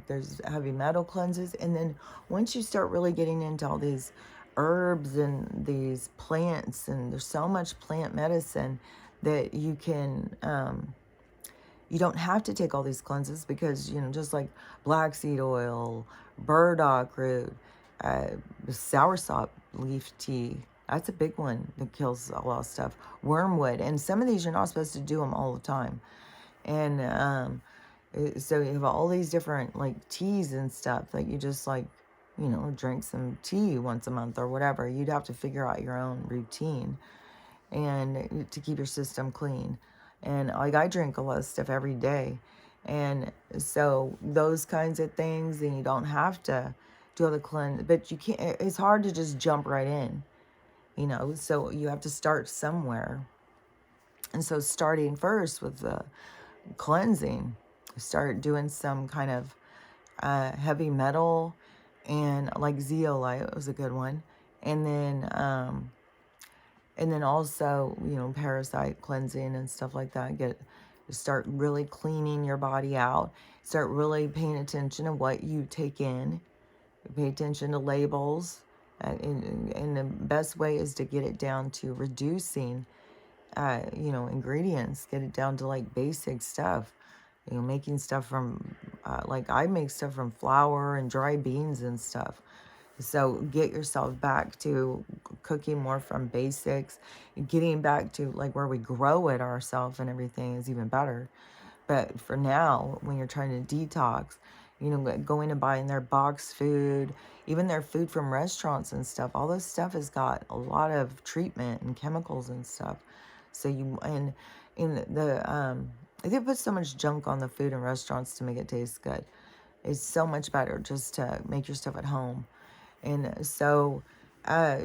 there's heavy metal cleanses. And then once you start really getting into all these herbs and these plants, and there's so much plant medicine that you can, you don't have to take all these cleanses, because, you know, just like black seed oil, burdock root, soursop leaf tea, that's a big one that kills a lot of stuff. Wormwood. And some of these, you're not supposed to do them all the time. And so you have all these different like teas and stuff that you just like, you know, drink some tea once a month or whatever. You'd have to figure out your own routine and to keep your system clean. And like, I drink a lot of stuff every day. And so those kinds of things, and you don't have to do all the cleanse, but you can't, it's hard to just jump right in, you know, so you have to start somewhere. And so starting first with the cleansing, start doing some kind of heavy metal, and like zeolite was a good one. And then also, you know, parasite cleansing and stuff like that. Start really cleaning your body out. Start really paying attention to what you take in. Pay attention to labels. And the best way is to get it down to reducing, you know, ingredients. Get it down to like basic stuff. You know, making stuff from, like I make stuff from flour and dry beans and stuff. So get yourself back to cooking more from basics, getting back to like where we grow it ourselves and everything is even better. But for now, when you're trying to detox, going and buying their box food, even their food from restaurants and stuff, all this stuff has got a lot of treatment and chemicals and stuff. So and in they put so much junk on the food in restaurants to make it taste good. It's so much better just to make your stuff at home. And so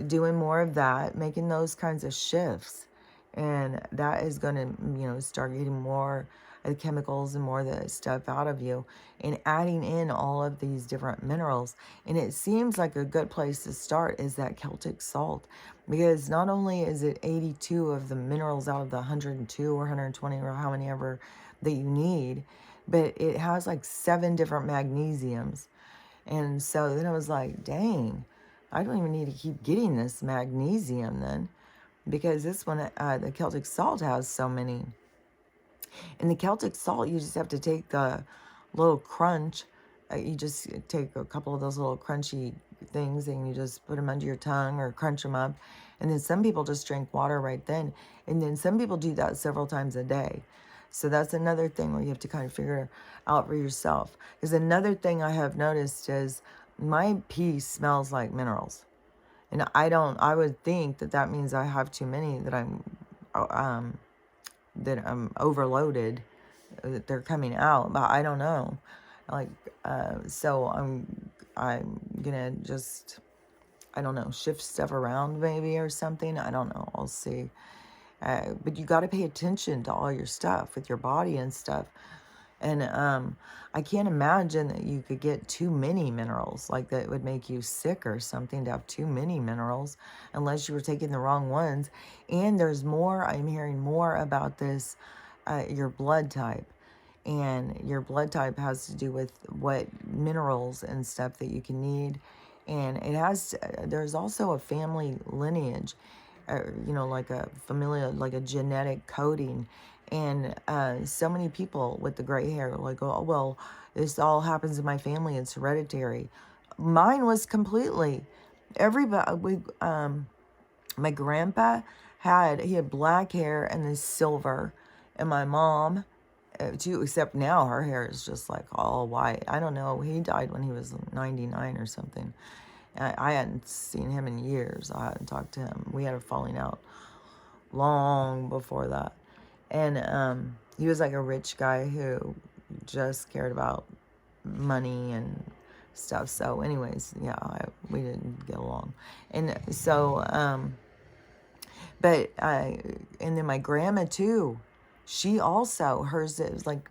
doing more of that, making those kinds of shifts. And that is going to, start getting more of the chemicals and more of the stuff out of you and adding in all of these different minerals. And it seems like a good place to start is that Celtic salt, because not only is it 82 of the minerals out of the 102 or 120 or how many ever that you need, but it has like 7 different magnesiums. And so then I was like, dang, I don't even need to keep getting this magnesium then, because this one, the Celtic salt has so many. And the Celtic salt, you just have to take the little crunch. You just take a couple of those little crunchy things and you just put them under your tongue or crunch them up. And then some people just drink water right then. And then some people do that several times a day. So that's another thing where you have to kind of figure out for yourself. Because another thing I have noticed is my pee smells like minerals. And I would think that that means I have too many, that I'm overloaded, that they're coming out, but I don't know. Like, so I'm gonna just, I don't know, shift stuff around maybe or something. I don't know. I'll see. But you got to pay attention to all your stuff with your body and stuff. And I can't imagine that you could get too many minerals, like that would make you sick or something to have too many minerals, unless you were taking the wrong ones. And there's more, I'm hearing more about this, your blood type. And your blood type has to do with what minerals and stuff that you can need. And there's also a family lineage, like a familial, like a genetic coding. And so many people with the gray hair, like, oh, well, this all happens in my family. It's hereditary. Mine was completely, everybody, my grandpa he had black hair and then silver. And my mom, too, except now her hair is just like all white. I don't know. He died when he was 99 or something. I hadn't seen him in years. I hadn't talked to him. We had a falling out long before that. And he was like a rich guy who just cared about money and stuff. So anyways, yeah, we didn't get along. And so, and then my grandma too, she also, hers is like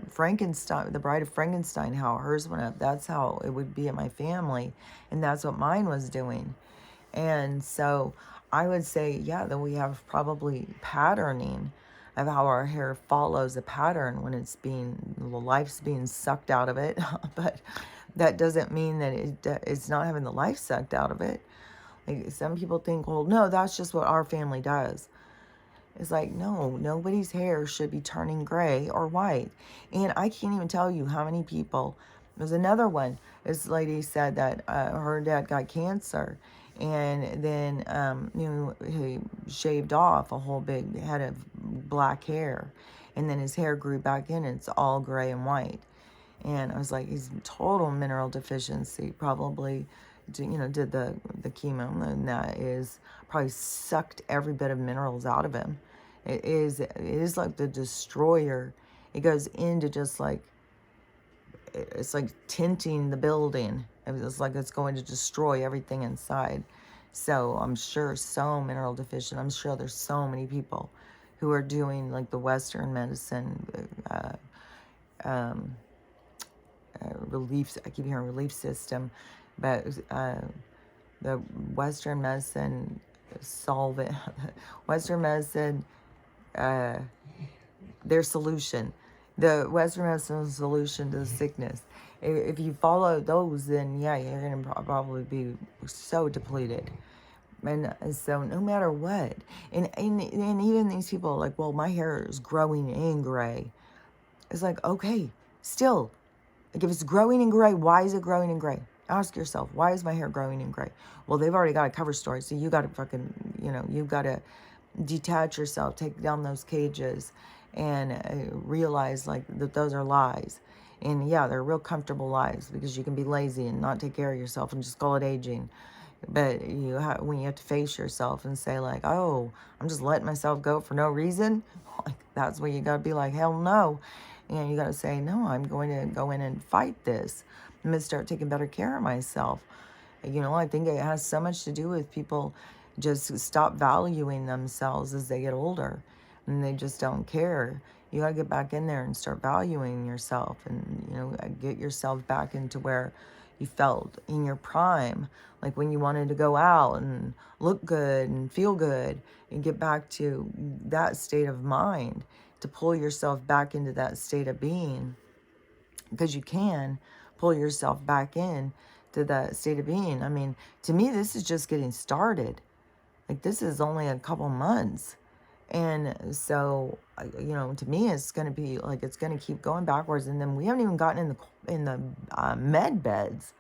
Frankenstein, the Bride of Frankenstein, how hers went up. That's how it would be in my family. And that's what mine was doing. And so I would say, yeah, that we have probably patterning of how our hair follows a pattern when the life's being sucked out of it. But that doesn't mean that it's not having the life sucked out of it. Like some people think, well, no, that's just what our family does. It's like, no, nobody's hair should be turning gray or white. And I can't even tell you how many people. There's another one. This lady said that her dad got cancer. And then, he shaved off a whole big head of black hair. And then his hair grew back in and it's all gray and white. And I was like, he's total mineral deficiency. Probably, did the chemo. And that is probably sucked every bit of minerals out of him. It is like the destroyer. It goes into just like, it's like tinting the building. It's like it's going to destroy everything inside. So I'm sure so mineral deficient. I'm sure there's so many people who are doing like the Western medicine relief. I keep hearing relief system, but the Western medicine solvent, Western medicine, their solution, the Western medicine solution to the sickness. If you follow those, then yeah, you're going to probably be so depleted. And so no matter what, and even these people are like, well, my hair is growing in gray. It's like, okay, still, like if it's growing in gray, why is it growing in gray? Ask yourself, why is my hair growing in gray? Well, they've already got a cover story, so you got to fucking, you got to detach yourself, take down those cages, and realize like that those are lies. And yeah, they're real comfortable lies because you can be lazy and not take care of yourself and just call it aging. But when you have to face yourself and say like, oh, I'm just letting myself go for no reason, like that's where you got to be like, hell no. And you got to say, no, I'm going to go in and fight this. I'm going to start taking better care of myself. I think it has so much to do with people just stop valuing themselves as they get older, and they just don't care. You got to get back in there and start valuing yourself, and get yourself back into where you felt in your prime, like when you wanted to go out and look good and feel good, and get back to that state of mind, to pull yourself back into that state of being, because you can pull yourself back in to that state of being. I mean, to me, this is just getting started. Like, this is only a couple months. And so, to me, it's going to be like, it's going to keep going backwards. And then we haven't even gotten in the med beds.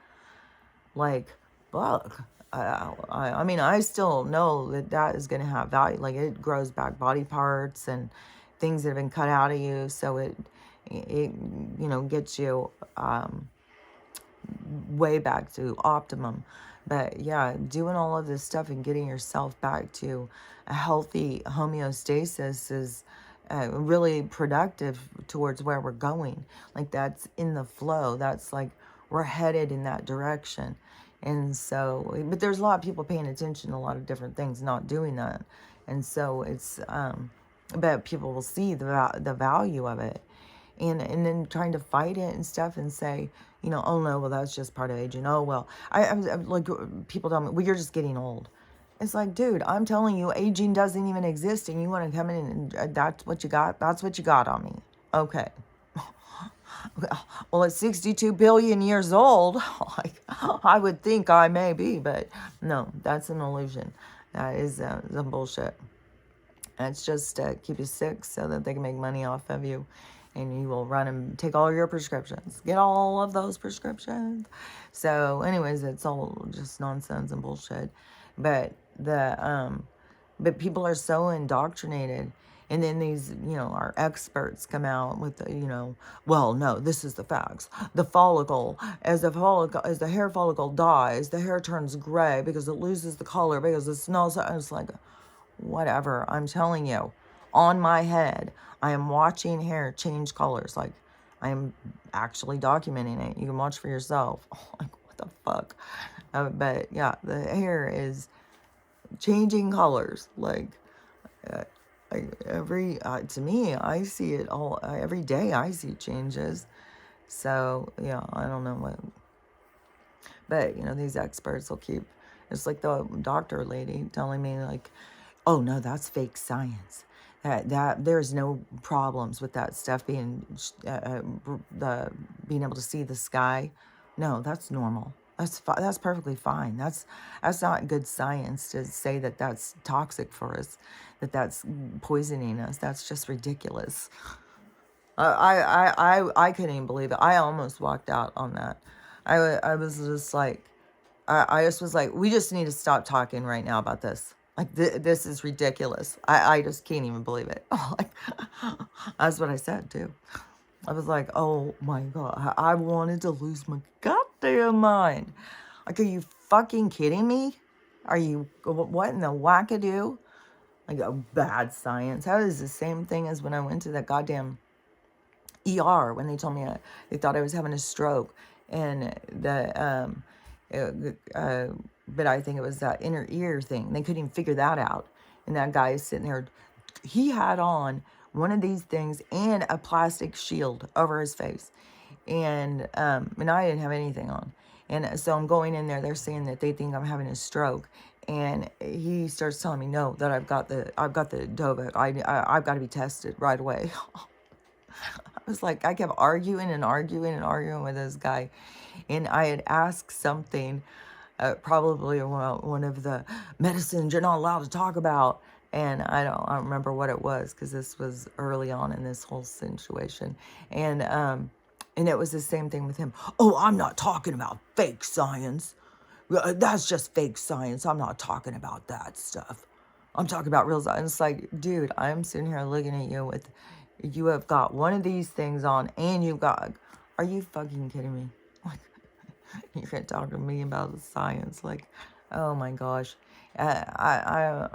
Like, fuck. I mean, I still know that is going to have value. Like, it grows back body parts and things that have been cut out of you. So it gets you way back to optimum. But yeah, doing all of this stuff and getting yourself back to a healthy homeostasis is really productive towards where we're going. Like, that's in the flow. That's like, we're headed in that direction. And so, but there's a lot of people paying attention to a lot of different things, not doing that. And so it's, but people will see the value of it. And then trying to fight it and stuff and say, oh no, well, that's just part of aging. Oh, well, I like, people tell me, well, you're just getting old. It's like, dude, I'm telling you, aging doesn't even exist, and you want to come in and that's what you got? That's what you got on me. Okay. Well, at 62 billion years old, like, I would think I may be, but no, that's an illusion. That is some bullshit. And it's just keep you sick so that they can make money off of you. And you will run and take all your prescriptions. Get all of those prescriptions. So anyways, it's all just nonsense and bullshit. But but people are so indoctrinated. And then these, our experts come out with well, no, this is the facts. The follicle, as the hair follicle dies, the hair turns gray because it loses the color because it smells. I was like, whatever. I'm telling you, on my head, I am watching hair change colors. Like, I am actually documenting it. You can watch for yourself. Like, what the fuck? But yeah, the hair is changing colors. Like, to me, I see it all every day. I see changes. So yeah, I don't know what. But these experts will keep. It's like the doctor lady telling me like, oh no, that's fake science. That there's no problems with that stuff being being able to see the sky. No, that's normal. That's perfectly fine. That's not good science to say that that's toxic for us, that's poisoning us. That's just ridiculous. I couldn't even believe it. I almost walked out on that. I was just like, I just was like, we just need to stop talking right now about this. Like, this is ridiculous. I just can't even believe it. Like, that's what I said, too. I was like, oh, my God. I wanted to lose my goddamn mind. Like, are you fucking kidding me? Are you, what in the wackadoo? Like, a bad science. That is the same thing as when I went to that goddamn ER when they told me they thought I was having a stroke. And but I think it was that inner ear thing. They couldn't even figure that out. And that guy is sitting there. He had on one of these things and a plastic shield over his face. And I didn't have anything on. And so I'm going in there. They're saying that they think I'm having a stroke. And he starts telling me, no, that I've got the Dovec. I've got to be tested right away. I was like, I kept arguing with this guy. And I had asked something, probably one of the medicines you're not allowed to talk about. And I don't remember what it was, because this was early on in this whole situation. And And it was the same thing with him. Oh, I'm not talking about fake science. That's just fake science. I'm not talking about that stuff. I'm talking about real science. It's like, dude, I'm sitting here looking at you with, you have got one of these things on and you've got, are you fucking kidding me? Like, you're going to talk to me about the science. Like, oh my gosh. I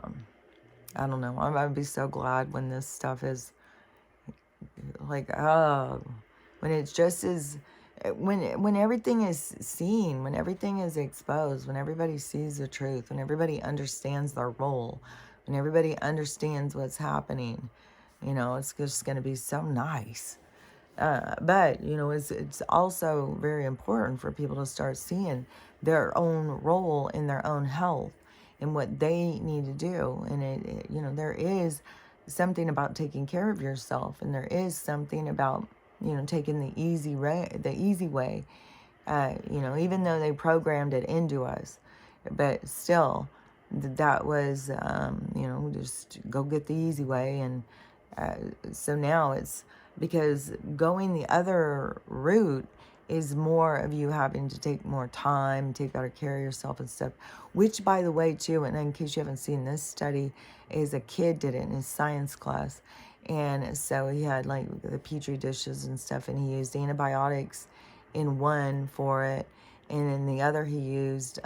don't know. I'd be so glad when this stuff is like, oh, when it's just as, when everything is seen, when everything is exposed, when everybody sees the truth, when everybody understands their role, when everybody understands what's happening, you know, it's just going to be so nice. But you know, it's also very important for people to start seeing their own role in their own health and what they need to do. And you know, there is something about taking care of yourself, and there is something about, you know, taking the easy way. You know, even though they programmed it into us, but still, that was, you know, just go get the easy way. And so now it's because going the other route is more of you having to take more time, take better care of yourself and stuff, which, by the way, too, and in case you haven't seen this study, is a kid did it in his science class. And so he had like the petri dishes and stuff, and he used antibiotics in one for it, and in the other he used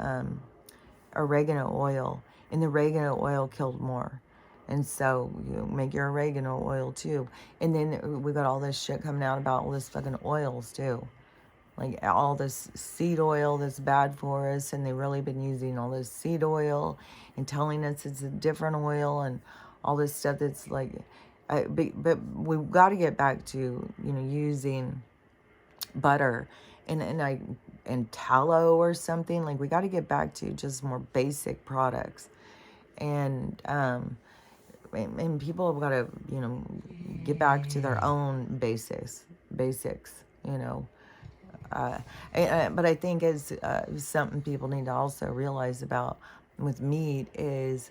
oregano oil, and the oregano oil killed more. And so you make your oregano oil too. And then we got all this shit coming out about all this fucking oils too. Like all this seed oil that's bad for us, and they've really been using all this seed oil and telling us it's a different oil and all this stuff that's like, but we've got to get back to, you know, using butter and tallow or something. Like, we got to get back to just more basic products. And people have got to, you know, get back to their own basics, you know. But I think as something people need to also realize about with meat is,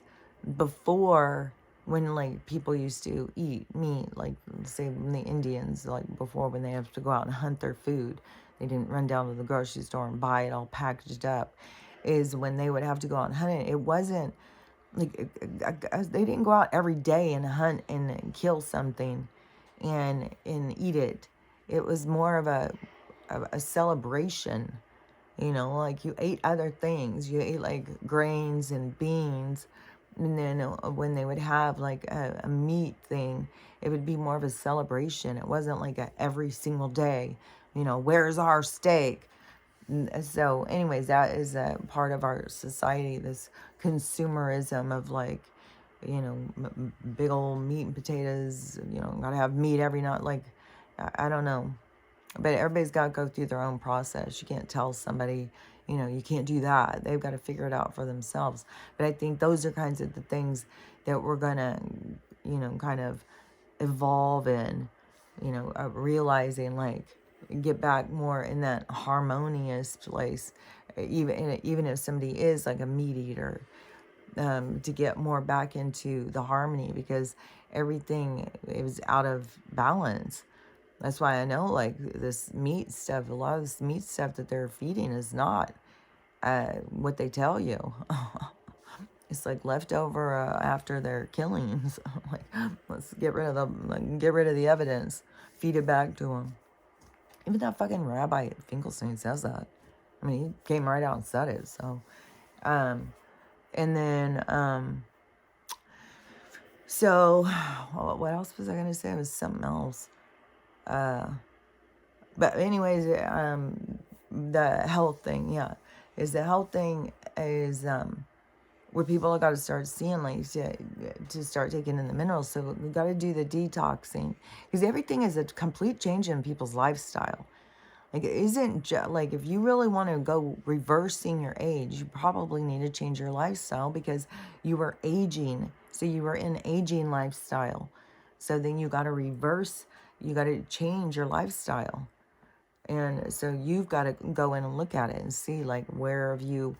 before, when like people used to eat meat, like say the Indians, like before, when they have to go out and hunt their food, they didn't run down to the grocery store and buy it all packaged up, is when they would have to go out and hunt it. It wasn't like, they didn't go out every day and hunt and kill something and eat it. It was more of a celebration, you know, like you ate other things. You ate like grains and beans, and then when they would have like a meat thing, it would be more of a celebration. It wasn't like every single day, you know, where's our steak? So anyways, that is a part of our society, this consumerism of like, you know, big old meat and potatoes, you know, gotta have meat every night. Like, I don't know. But everybody's got to go through their own process. You can't tell somebody, you know, you can't do that. They've got to figure it out for themselves. But I think those are kinds of the things that we're going to, you know, kind of evolve in, you know, realizing, like, get back more in that harmonious place. Even if somebody is like a meat eater, to get more back into the harmony, because everything is out of balance. That's why I know, like, this meat stuff, a lot of this meat stuff that they're feeding is not what they tell you. It's like leftover after their killings. Like, let's get rid of the evidence, feed it back to them. Even that fucking Rabbi Finkelstein says that. I mean, he came right out and said it. So, and then, so what else was I gonna say? It was something else. But anyways, the health thing, yeah, is the health thing is where people have got to start seeing, like, to start taking in the minerals. So we got to do the detoxing, because everything is a complete change in people's lifestyle. Like, it isn't like, if you really want to go reversing your age, you probably need to change your lifestyle, because you were aging. So you were in aging lifestyle. So then you got to reverse, you got to change your lifestyle. And so you've got to go in and look at it and see, like, where have you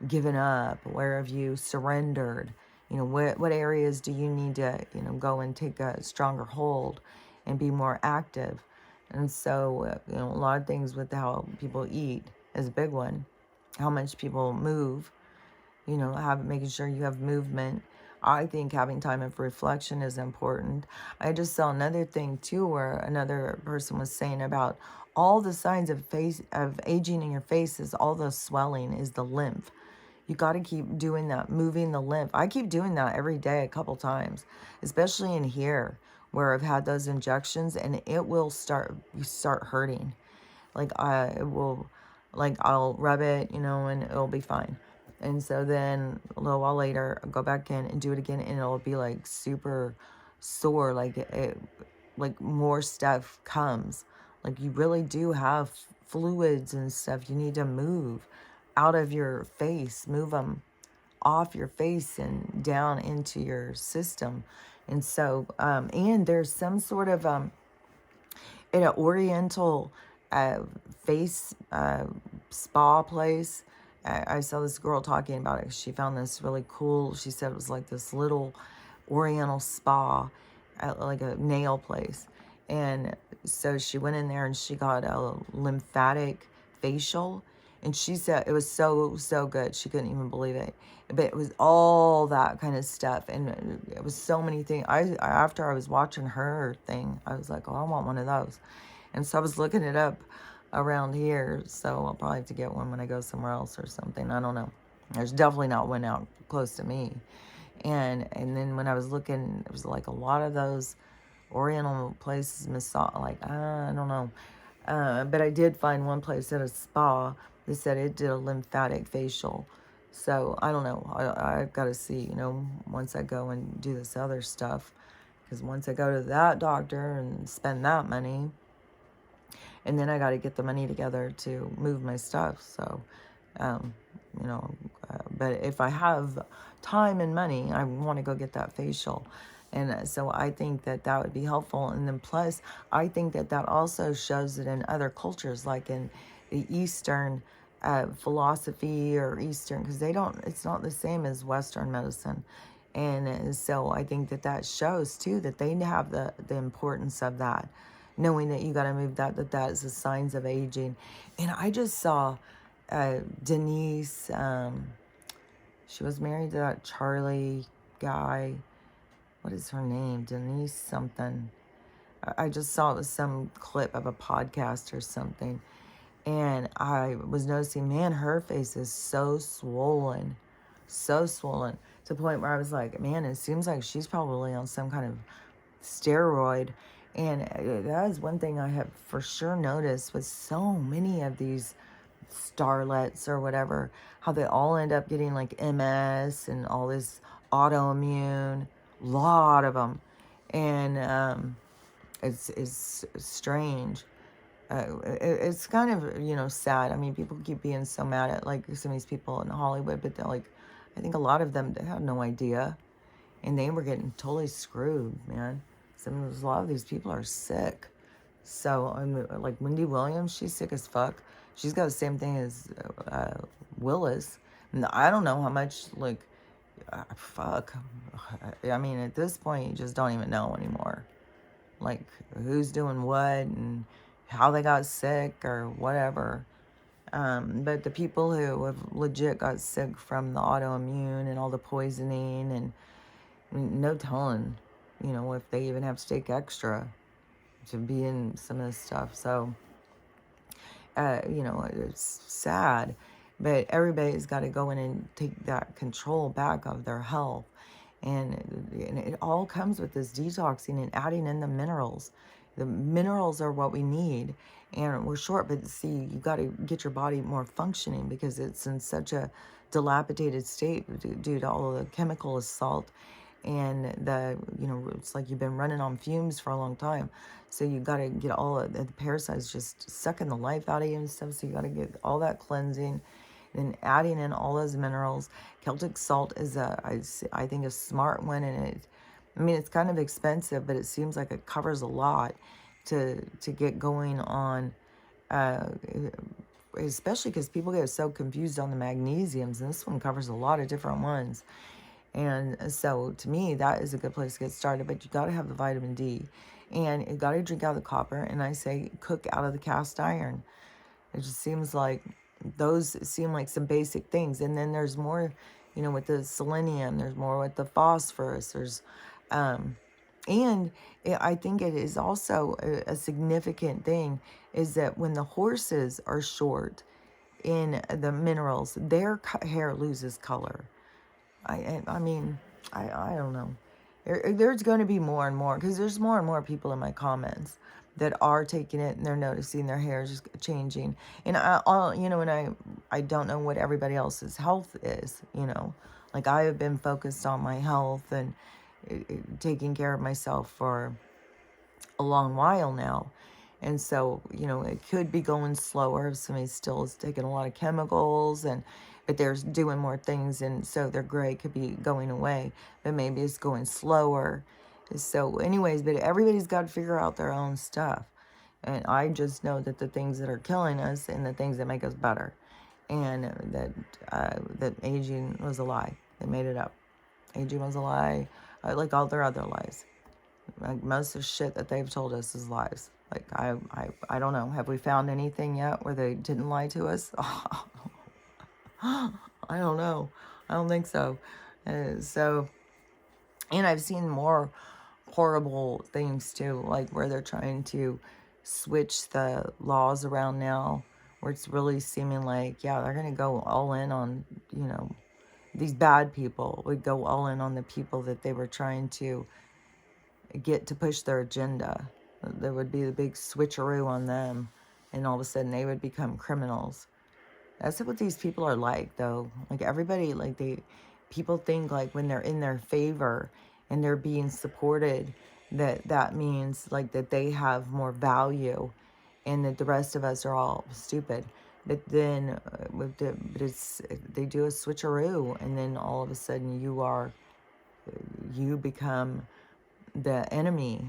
given up? Where have you surrendered? You know, what areas do you need to, you know, go and take a stronger hold and be more active? And so, a lot of things with how people eat is a big one. How much people move, making sure you have movement. I think having time of reflection is important. I just saw another thing too, where another person was saying about all the signs of aging in your face is all the swelling is the lymph. You got to keep doing that, moving the lymph. I keep doing that every day a couple times, especially in here where I've had those injections, and it will start hurting. Like it will, like I'll rub it, and it'll be fine. And so then a little while later, I'll go back in and do it again, and it'll be like super sore, like more stuff comes. Like you really do have fluids and stuff you need to move out of your face, move them off your face and down into your system. And so, and there's some sort of, in an oriental face spa place. I saw this girl talking about it. She found this really cool. She said it was like this little oriental spa at like a nail place. And so she went in there and she got a lymphatic facial. And she said it was so, so good. She couldn't even believe it. But it was all that kind of stuff. And it was so many things. After I was watching her thing, I was like, oh, I want one of those. And so I was looking it up around here. So I'll probably have to get one when I go somewhere else or something. I don't know. There's definitely not one out close to me. And then when I was looking, it was like a lot of those oriental places, I don't know. But I did find one place at a spa that said it did a lymphatic facial. So I don't know. I've got to see, once I go and do this other stuff. Because once I go to that doctor and spend that money, and then I got to get the money together to move my stuff. So, um, but if I have time and money, I want to go get that facial. And so I think that that would be helpful. And then plus, I think that that also shows it in other cultures, like in the Eastern philosophy or Eastern, because it's not the same as Western medicine. And so I think that that shows too that they have the importance of that, knowing that you got to move that is the signs of aging. And I just saw Denise, she was married to that Charlie guy. What is her name? Denise something. I just saw it was some clip of a podcast or something. And I was noticing, man, her face is so swollen. So swollen. To the point where I was like, man, it seems like she's probably on some kind of steroid. And that is one thing I have for sure noticed with so many of these starlets or whatever, how they all end up getting like MS and all this autoimmune, lot of them. And it's strange. It's kind of, sad. I mean, people keep being so mad at like some of these people in Hollywood, but they're like, I think a lot of them, they had no idea. And they were getting totally screwed, man. A lot of these people are sick. So, like Wendy Williams, she's sick as fuck. She's got the same thing as Willis. And I don't know how much, fuck. I mean, at this point, you just don't even know anymore. Like, who's doing what and how they got sick or whatever. But the people who have legit got sick from the autoimmune and all the poisoning and no telling, if they even have to take extra to be in some of this stuff. So, it's sad, but everybody's got to go in and take that control back of their health. And it all comes with this detoxing and adding in the minerals. The minerals are what we need, and we're short, but see, you got to get your body more functioning because it's in such a dilapidated state due to all of the chemical assault. And it's like you've been running on fumes for a long time. So you got to get all of the parasites just sucking the life out of you and stuff. So you got to get all that cleansing, then adding in all those minerals. Celtic salt is I think a smart one, and it's kind of expensive, but it seems like it covers a lot to get going on. Especially because people get so confused on the magnesiums, and this one covers a lot of different ones. And so to me, that is a good place to get started, but you got to have the vitamin D. And you got to drink out of the copper. And I say cook out of the cast iron. It just seems like those seem like some basic things. And then there's more, with the selenium, there's more with the phosphorus, there's, and I think it is also a significant thing is that when the horses are short in the minerals, their hair loses color. I mean, I don't know. There's going to be more and more, because there's more and more people in my comments that are taking it and they're noticing their hair is just changing. And I don't know what everybody else's health is, Like I have been focused on my health and taking care of myself for a long while now. And so, it could be going slower if somebody still is taking a lot of chemicals, but they're doing more things, and so their gray could be going away, but maybe it's going slower. So anyways, but everybody's got to figure out their own stuff. And I just know that the things that are killing us and the things that make us better, and that aging was a lie. They made it up. Aging was a lie, like all their other lies. Like most of the shit that they've told us is lies. Like I don't know. Have we found anything yet where they didn't lie to us? I don't know. I don't think so. So, and I've seen more horrible things too, like where they're trying to switch the laws around now, where it's really seeming like, yeah, they're going to go all in on, these bad people would go all in on the people that they were trying to get to push their agenda. There would be a big switcheroo on them, and all of a sudden they would become criminals. That's what these people are like, though. Like everybody, people think like when they're in their favor and they're being supported, that means like that they have more value, and that the rest of us are all stupid. But then, they do a switcheroo, and then all of a sudden you become the enemy.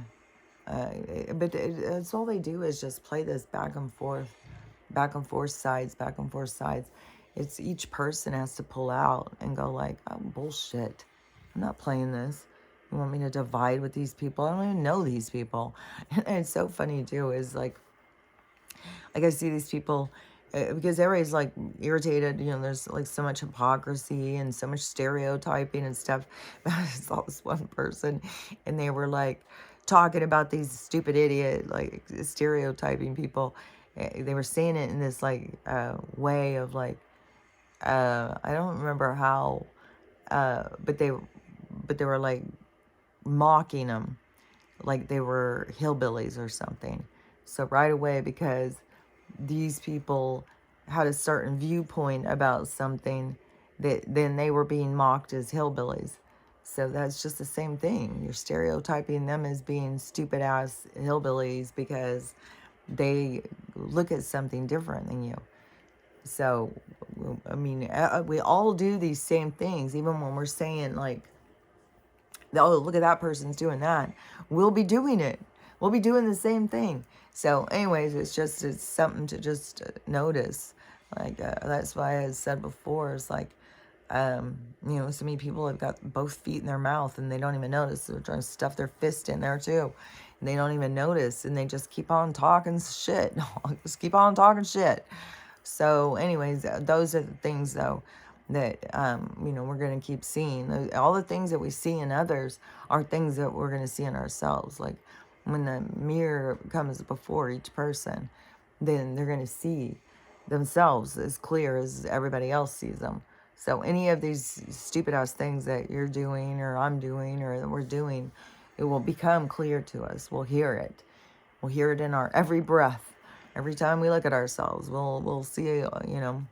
But it's all they do is just play this back and forth sides. It's each person has to pull out and go like, oh, bullshit. I'm not playing this. You want me to divide with these people? I don't even know these people. And it's so funny too, is like I see these people, because everybody's like irritated, there's like so much hypocrisy and so much stereotyping and stuff. I saw this one person and they were like talking about these stupid idiot, like stereotyping people. They were saying it in this like way of like, I don't remember how, but they were like mocking them like they were hillbillies or something. So right away, because these people had a certain viewpoint about something, that then they were being mocked as hillbillies. So that's just the same thing. You're stereotyping them as being stupid ass hillbillies because they look at something different than you. So, I mean, we all do these same things, even when we're saying like, oh, look at that person's doing that. We'll be doing it. We'll be doing the same thing. So anyways, it's something to just notice. Like, that's why I said before, it's like, so many people have got both feet in their mouth and they don't even notice. They're trying to stuff their fist in there too. And they don't even notice. And they just keep on talking shit. Just keep on talking shit. So anyways, those are the things though that, we're going to keep seeing. All the things that we see in others are things that we're going to see in ourselves. Like when the mirror comes before each person, then they're going to see themselves as clear as everybody else sees them. So any of these stupid ass things that you're doing or I'm doing or that we're doing, it will become clear to us. We'll hear it. We'll hear it in our every breath. Every time we look at ourselves, we'll see, and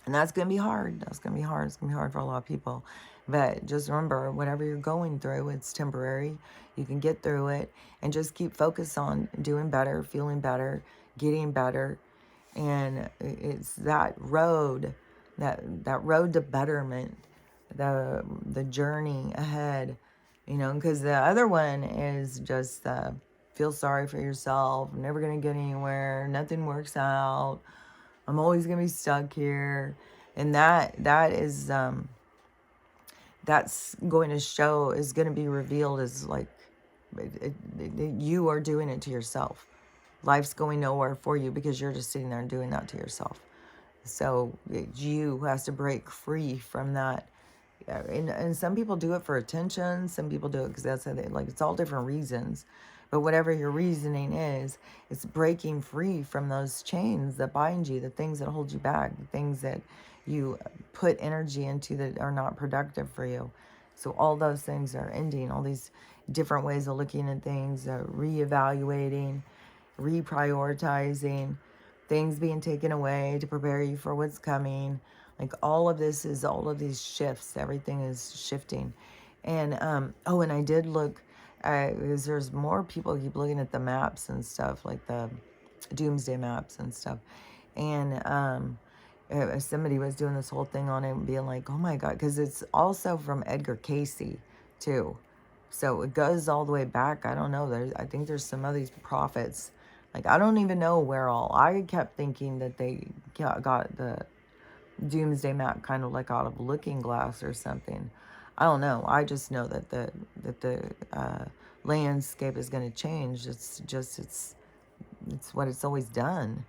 that's going to be hard. That's going to be hard. It's going to be hard for a lot of people. But just remember, whatever you're going through, it's temporary. You can get through it and just keep focused on doing better, feeling better, getting better. And it's that road, that road to betterment, the journey ahead, because the other one is just feel sorry for yourself. I'm never going to get anywhere. Nothing works out. I'm always going to be stuck here. And that is, that's going to be revealed as like You are doing it to yourself. Life's going nowhere for you because you're just sitting there and doing that to yourself. So you has to break free from that. And some people do it for attention. Some people do it because that's how they, like, it's all different reasons. But whatever your reasoning is, it's breaking free from those chains that bind you, the things that hold you back, the things that you put energy into that are not productive for you. So all those things are ending, all these different ways of looking at things, reevaluating, reprioritizing, things being taken away to prepare you for what's coming. Like all of this is all of these shifts. Everything is shifting. And oh, and I did look, because there's more people keep looking at the maps and stuff, like the doomsday maps and stuff. And somebody was doing this whole thing on it and being like, oh my God, because it's also from Edgar Cayce too. So it goes all the way back. I don't know. I think there's some of these prophets. Like, I don't even know where all. I kept thinking that they got the doomsday map kind of like out of Looking Glass or something. I don't know. I just know that the landscape is going to change. It's what it's always done.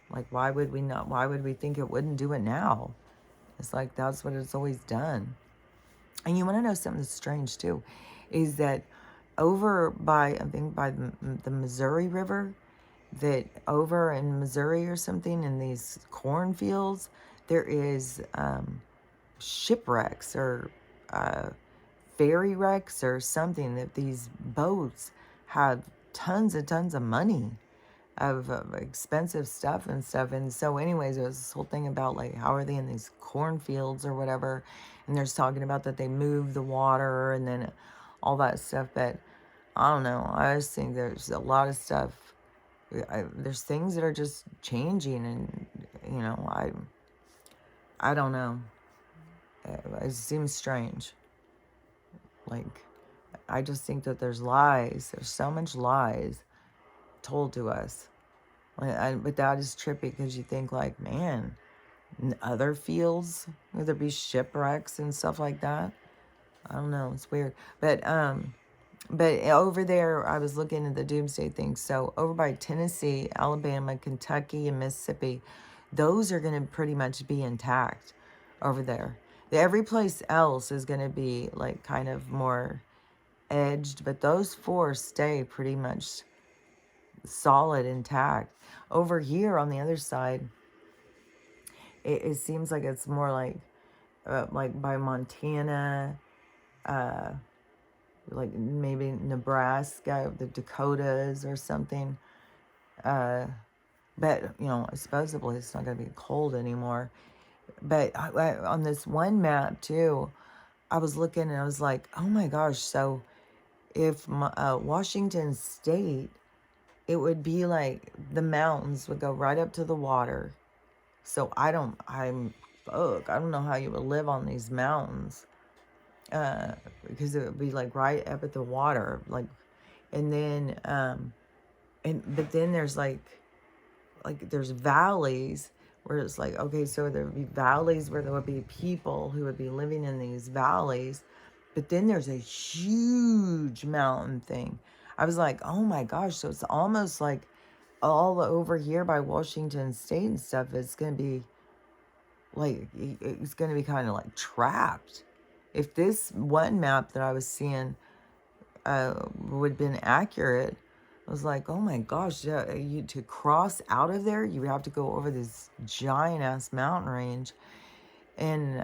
Like, why would we not? Why would we think it wouldn't do it now? It's like, that's what it's always done. And you want to know something that's strange too, is that over by, I think by the Missouri River, that over in Missouri or something, in these cornfields, there is shipwrecks or ferry wrecks or something, that these boats have tons and tons of money of expensive stuff and stuff. And so anyways, it was this whole thing about like, how are they in these cornfields or whatever, and there's talking about that they move the water and then all that stuff. But I don't know, I just think there's a lot of stuff. There's things that are just changing, and you know, I don't know, it seems strange. Like, I just think that there's so much lies told to us. But that is trippy, because you think like, man, in other fields, would there be shipwrecks and stuff like that? I don't know, it's weird. But over there, I was looking at the doomsday thing. So over by Tennessee, Alabama, Kentucky, and Mississippi, those are going to pretty much be intact over there. Every place else is going to be like kind of more edged, but those four stay pretty much solid, intact. Over here on the other side, it seems like it's more like by Montana, like maybe Nebraska, the Dakotas or something. But, you know, supposedly it's not going to be cold anymore. But on this one map, too, I was looking and I was like, oh my gosh, so if Washington State, it would be like the mountains would go right up to the water. So I don't know how you would live on these mountains. Because it would be like right up at the water, like, and then but then there's like there's valleys where it's like, okay, so there would be valleys where there would be people who would be living in these valleys, but then there's a huge mountain thing. I was like, oh my gosh, so it's almost like all over here by Washington State and stuff, it's going to be like, it's going to be kind of like trapped. If this one map that I was seeing would have been accurate, I was like, oh my gosh, to cross out of there, you would have to go over this giant ass mountain range. And,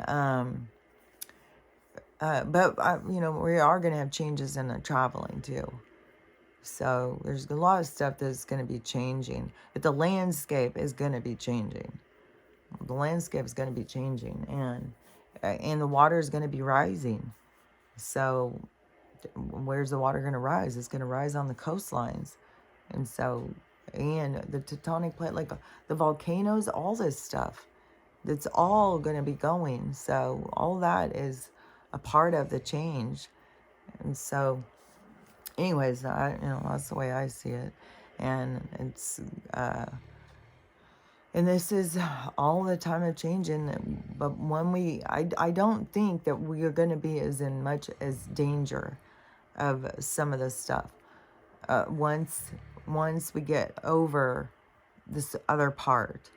you know, we are going to have changes in the traveling too. So there's a lot of stuff that's going to be changing, but the landscape is going to be changing. The landscape is going to be changing, and the water is going to be rising. So where's the water going to rise? It's going to rise on the coastlines. And so, and the tectonic plate, like the volcanoes, all this stuff, that's all going to be going. So all that is a part of the change. And so anyways, you know, that's the way I see it. And it's, and this is all the time of changing. But when I don't think that we are going to be as in much as danger of some of this stuff. once we get over this other part.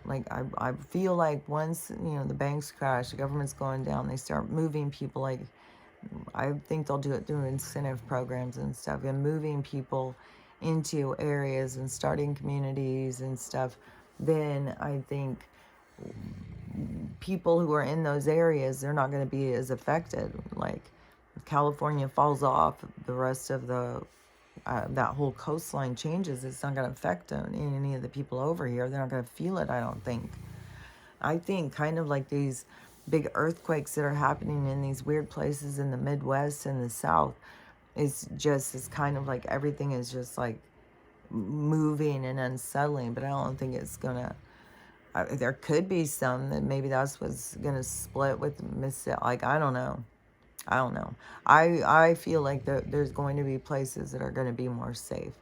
Like, I feel like once, the banks crash, the government's going down, they start moving people, like, I think they'll do it through incentive programs and stuff, and moving people into areas and starting communities and stuff, then I think people who are in those areas, they're not going to be as affected. Like, if California falls off, the rest of the that whole coastline changes, it's not going to affect any of the people over here. They're not going to feel it, I don't think. I think kind of like these big earthquakes that are happening in these weird places in the Midwest and the South, it's kind of like everything is just like moving and unsettling, but I don't think it's going to, there could be some that maybe that's what's going to split with Mississippi. Like, I don't know. I feel like there's going to be places that are going to be more safe.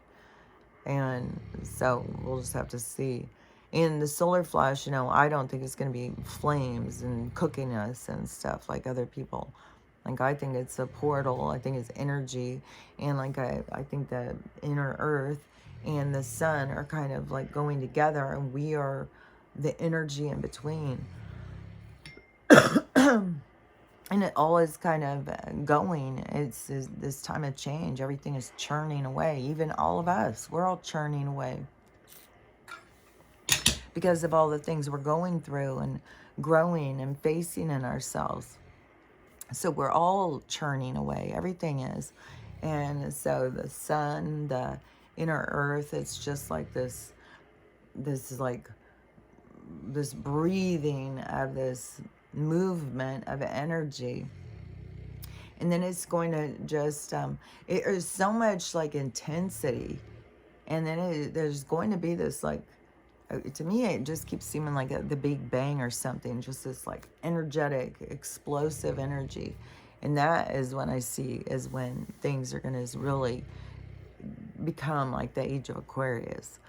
And so we'll just have to see. In the solar flash, I don't think it's going to be flames and cooking us and stuff like other people. Like, I think it's a portal. I think it's energy. And like, I think the inner earth and the sun are kind of like going together, and we are the energy in between. And it all is kind of going. It's this time of change. Everything is churning away. Even all of us, we're all churning away because of all the things we're going through and growing and facing in ourselves. So we're all churning away. Everything is. And so the sun, the inner earth, it's just like this breathing of this movement of energy. And then it's going to just there's so much like intensity, and then there's going to be this like, to me it just keeps seeming like the Big Bang or something, just this like energetic explosive energy. And that is when I see is when things are going to really become like the age of Aquarius.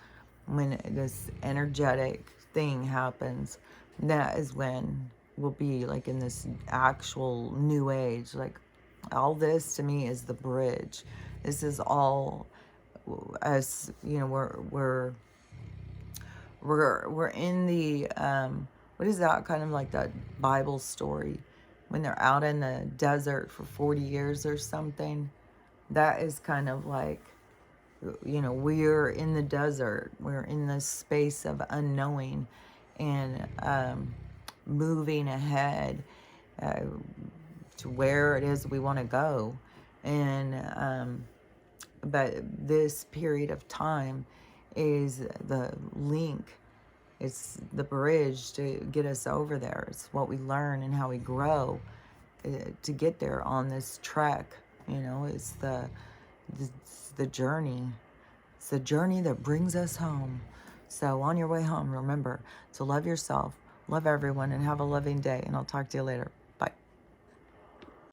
When this energetic thing happens, that is when we'll be like in this actual new age. Like, all this to me is the bridge. This is all us, we're in the what is that, kind of like that Bible story when they're out in the desert for 40 years or something. That is kind of like, we're in the desert. We're in this space of unknowing and moving ahead to where it is we want to go. And but this period of time is the link. It's the bridge to get us over there. It's what we learn and how we grow to get there on this trek. It's the journey. It's the journey that brings us home. So on your way home, remember to love yourself, love everyone, and have a loving day. And I'll talk to you later.